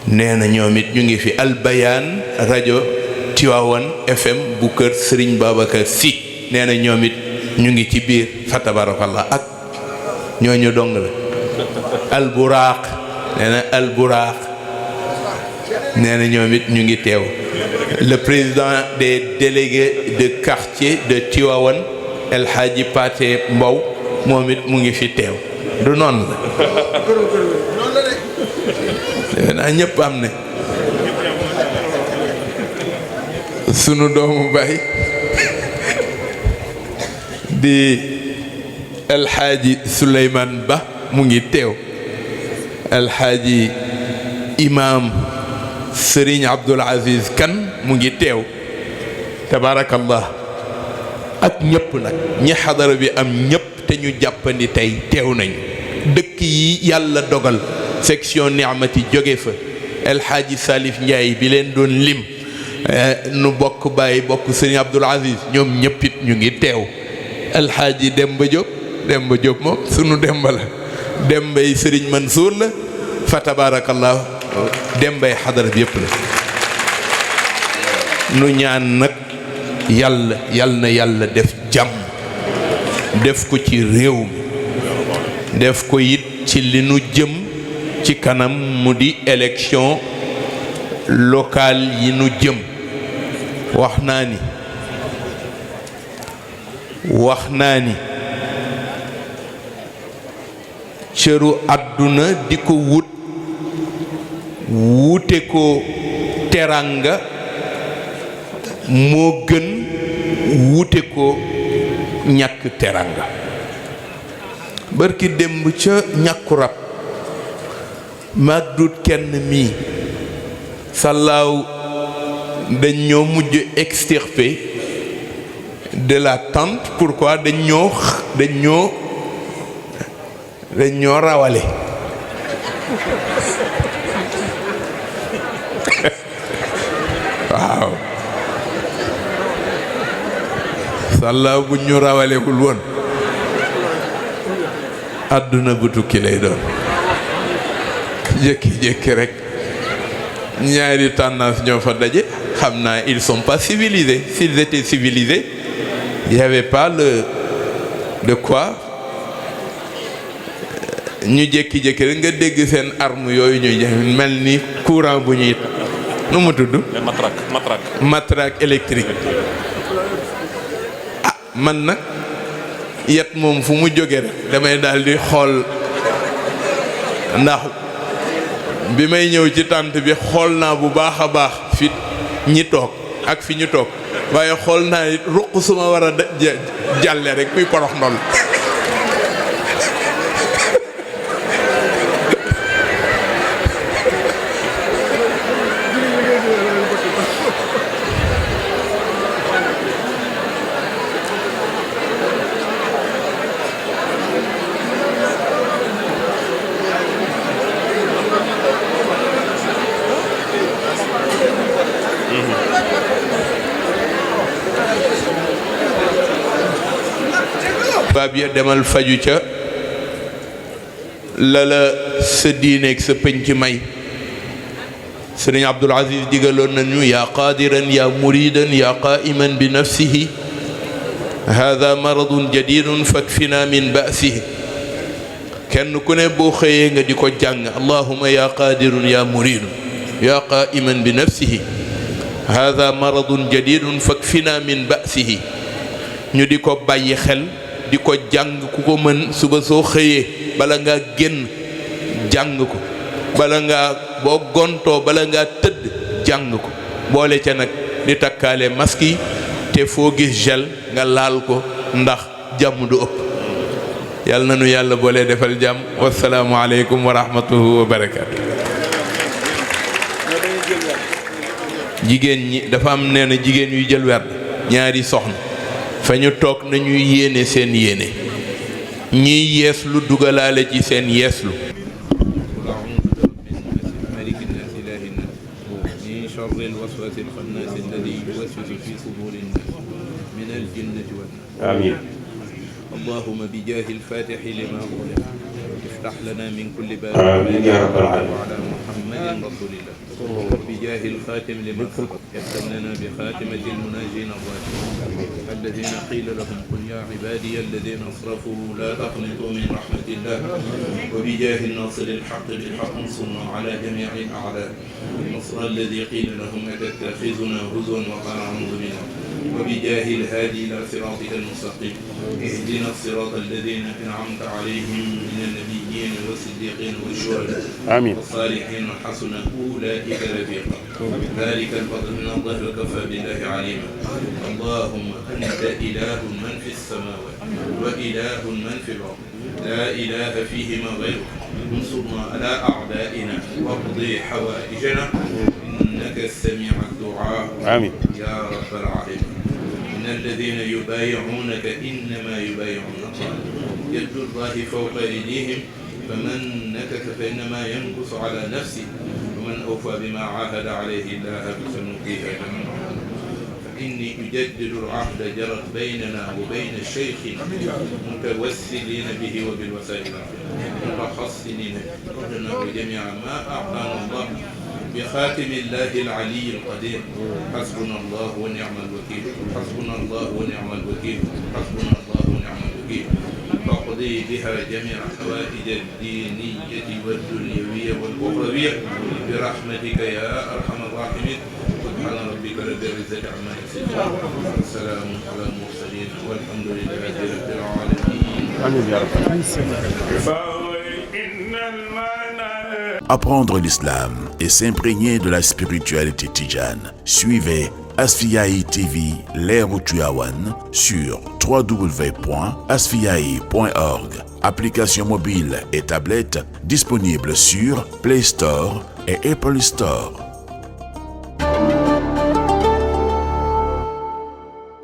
nee na ñoom it ñu ngi fi albayaan rajo Tivaouane FM bu kër Serigne Babacar Sy nee na ñoom it ñu ngi ci biir fa tabarakallah ak ñooñu dong la alburaaq nee na alburaaq nee na ñoom it ñu ngi teew le président des délégués de quartier de Tivaouane El Hadji Pathé Mbow moom it mu ngi fi teew du noonu la defe naa ñëpp am ne sunu doomu baay di El Hadji Souleymane Ba mu ngi teew El Hadji Imam Serigne Abdoul Aziz Kane mu ngi teew tabarakallah ak ñëpp nag ñi xadara bi am ñëpp te ñu jàppandi tey teew nañu dëkk yi yàlla dogal section Niamati jóge fa El Hadji Salif Ndiaye bi leen doon lim nu bokk bàyyi bokk Serigne Abdoul Aziz ñoom ñëppit ñu ngi teew El Hadji Demba Diop moom sunu Demba la Dembay Serigne Mansour la fa tabarakallah Dembay xadara bi yëpp la nu ñaan nag yàlla na yàlla def jàmm def ko ci réew mi def ko it ci li nu jëm ci kanam mu di élection locale yi nu jëm wax naa ni cëru àdduna di ko wute ko teranga moo gën wute ko ñàkk teranga barki démb ca ñàkku rab maag dut kenn mii sàllaaw dañ ñoo mujj extirper de la tente. Pourquoi dañ ñoo rawale waaw sàllaaw bu ñu rawalewul woon àdduna bu tukki lay doon jékki-jékki rek ñaari tendance ñoo fa daje xam naa ils sont pas civilisés. S'ils étaient civilisés, il n'y avait pas de quoi ñu jékki-jékki rek nga dégg seen arme yooyu ñuy jafe mel ni courant bu ñuy nu mu tudd matraque électrique. ah man nag yet moom fu mu jóge rek damay daal di xool ndax bi may ñëw ci tànt bi xool naa bu baax a baax fi ñi toog ak fi ñu toog waaye xool naa ruq suma war a jàlle rek muy porox ndol baab ya demal faju ca la sa diineeg sa penc may sëriñ Abdoul Aziz digaloon nañu yaa qaadiran yaa muridan yaa qaa'iman bi nafsihi hada maradun jadidun fakfina min ba'sihi kenn ku ne boo xëyee nga di ko jàng allahuma yaa qaadirun yaa muridun yaa qaa'iman bi nafsihi hada maradun jadidun fakfina min ba'sihi ñu di ko bàyyi xel di ko jàng ku ko mën suba soo xëyee bala ngaa génn jàng ko bala ngaa boo gontoo bala ngaa tëdd jàng ko boole ca nag di takkaale masque yi te foo gis gel nga laal ko ndax jàmm du ëpp yàlla na nu yàlla boole defal jàmm wasalaamu aleykum wa rahmatuhu wa barakaatu. jigéen ñi dafa am nee na jigéen yu jël werd ñaari soxna fa ñu toog nañuy yéene seen yéene ñiy yeeslu dugalaale ci seen yeeslu آمين. اللهم بجاه الفاتح لما أغلق افتح لنا من كل باب آمين يا رب العالمين. وعلى محمد محمد رسول الله بجاه الخاتم لما سبق يختم لنا بخاتمة المناجين الراشدين الذين قيل لهم قل يا عبادي الذين أسرفوا لا تقنطوا من رحمة الله وبجاه الناصر الحق بالحق انصرنا على جميع الأعداء النصر الذي قيل لهم أتتخذنا هزوا وقال أعوذ بنا وبجاه الهادي إلى صراطك المستقيم اهدنا الصراط الذين أنعمت عليهم من النبيين والصديقين والشهداء آمين والصالحين وحسن أولئك رفيقا ذلك الفضل من الله وكفى بالله عليما اللهم أنت إله من في السماوات وإله من في الأرض لا إله فيهما غيرك انصرنا على أعدائنا واقضي حوائجنا إنك السميع الدعاء آمين يا رب العالمين إن الذين يبايعونك إنما يبايعون الله يد الله فوق أيديهم فمن نكث فإنما ينكث على نفسه ومن أوفى بما عاهد عليه الله فسنؤتيه أجرا عظيما فإني أجدد العهد جرت بيننا وبين الشيخ متوسلين به وبالوسائل متحصنين به جميع ما أعطانا الله بخاتم الله العلي القدير حسبنا الله ونعم الوكيل حسبنا الله ونعم الوكيل حسبنا الله ونعم الوكيل فاقضي بها جميع حوائج الدينية والدنيوية والأخروية برحمتك يا أرحم الراحمين سبحان ربك رب العزة عما يصفون والسلام على المرسلين والحمد لله رب العالمين آمين يا رب. Apprendre l'islam et s'imprégner de la spiritualité tidjane. Suivez Asfiyahi TV, l'ère au Tivaouane sur www.asfiyahi.org. Application mobile et tablette disponible sur Play Store et Apple Store.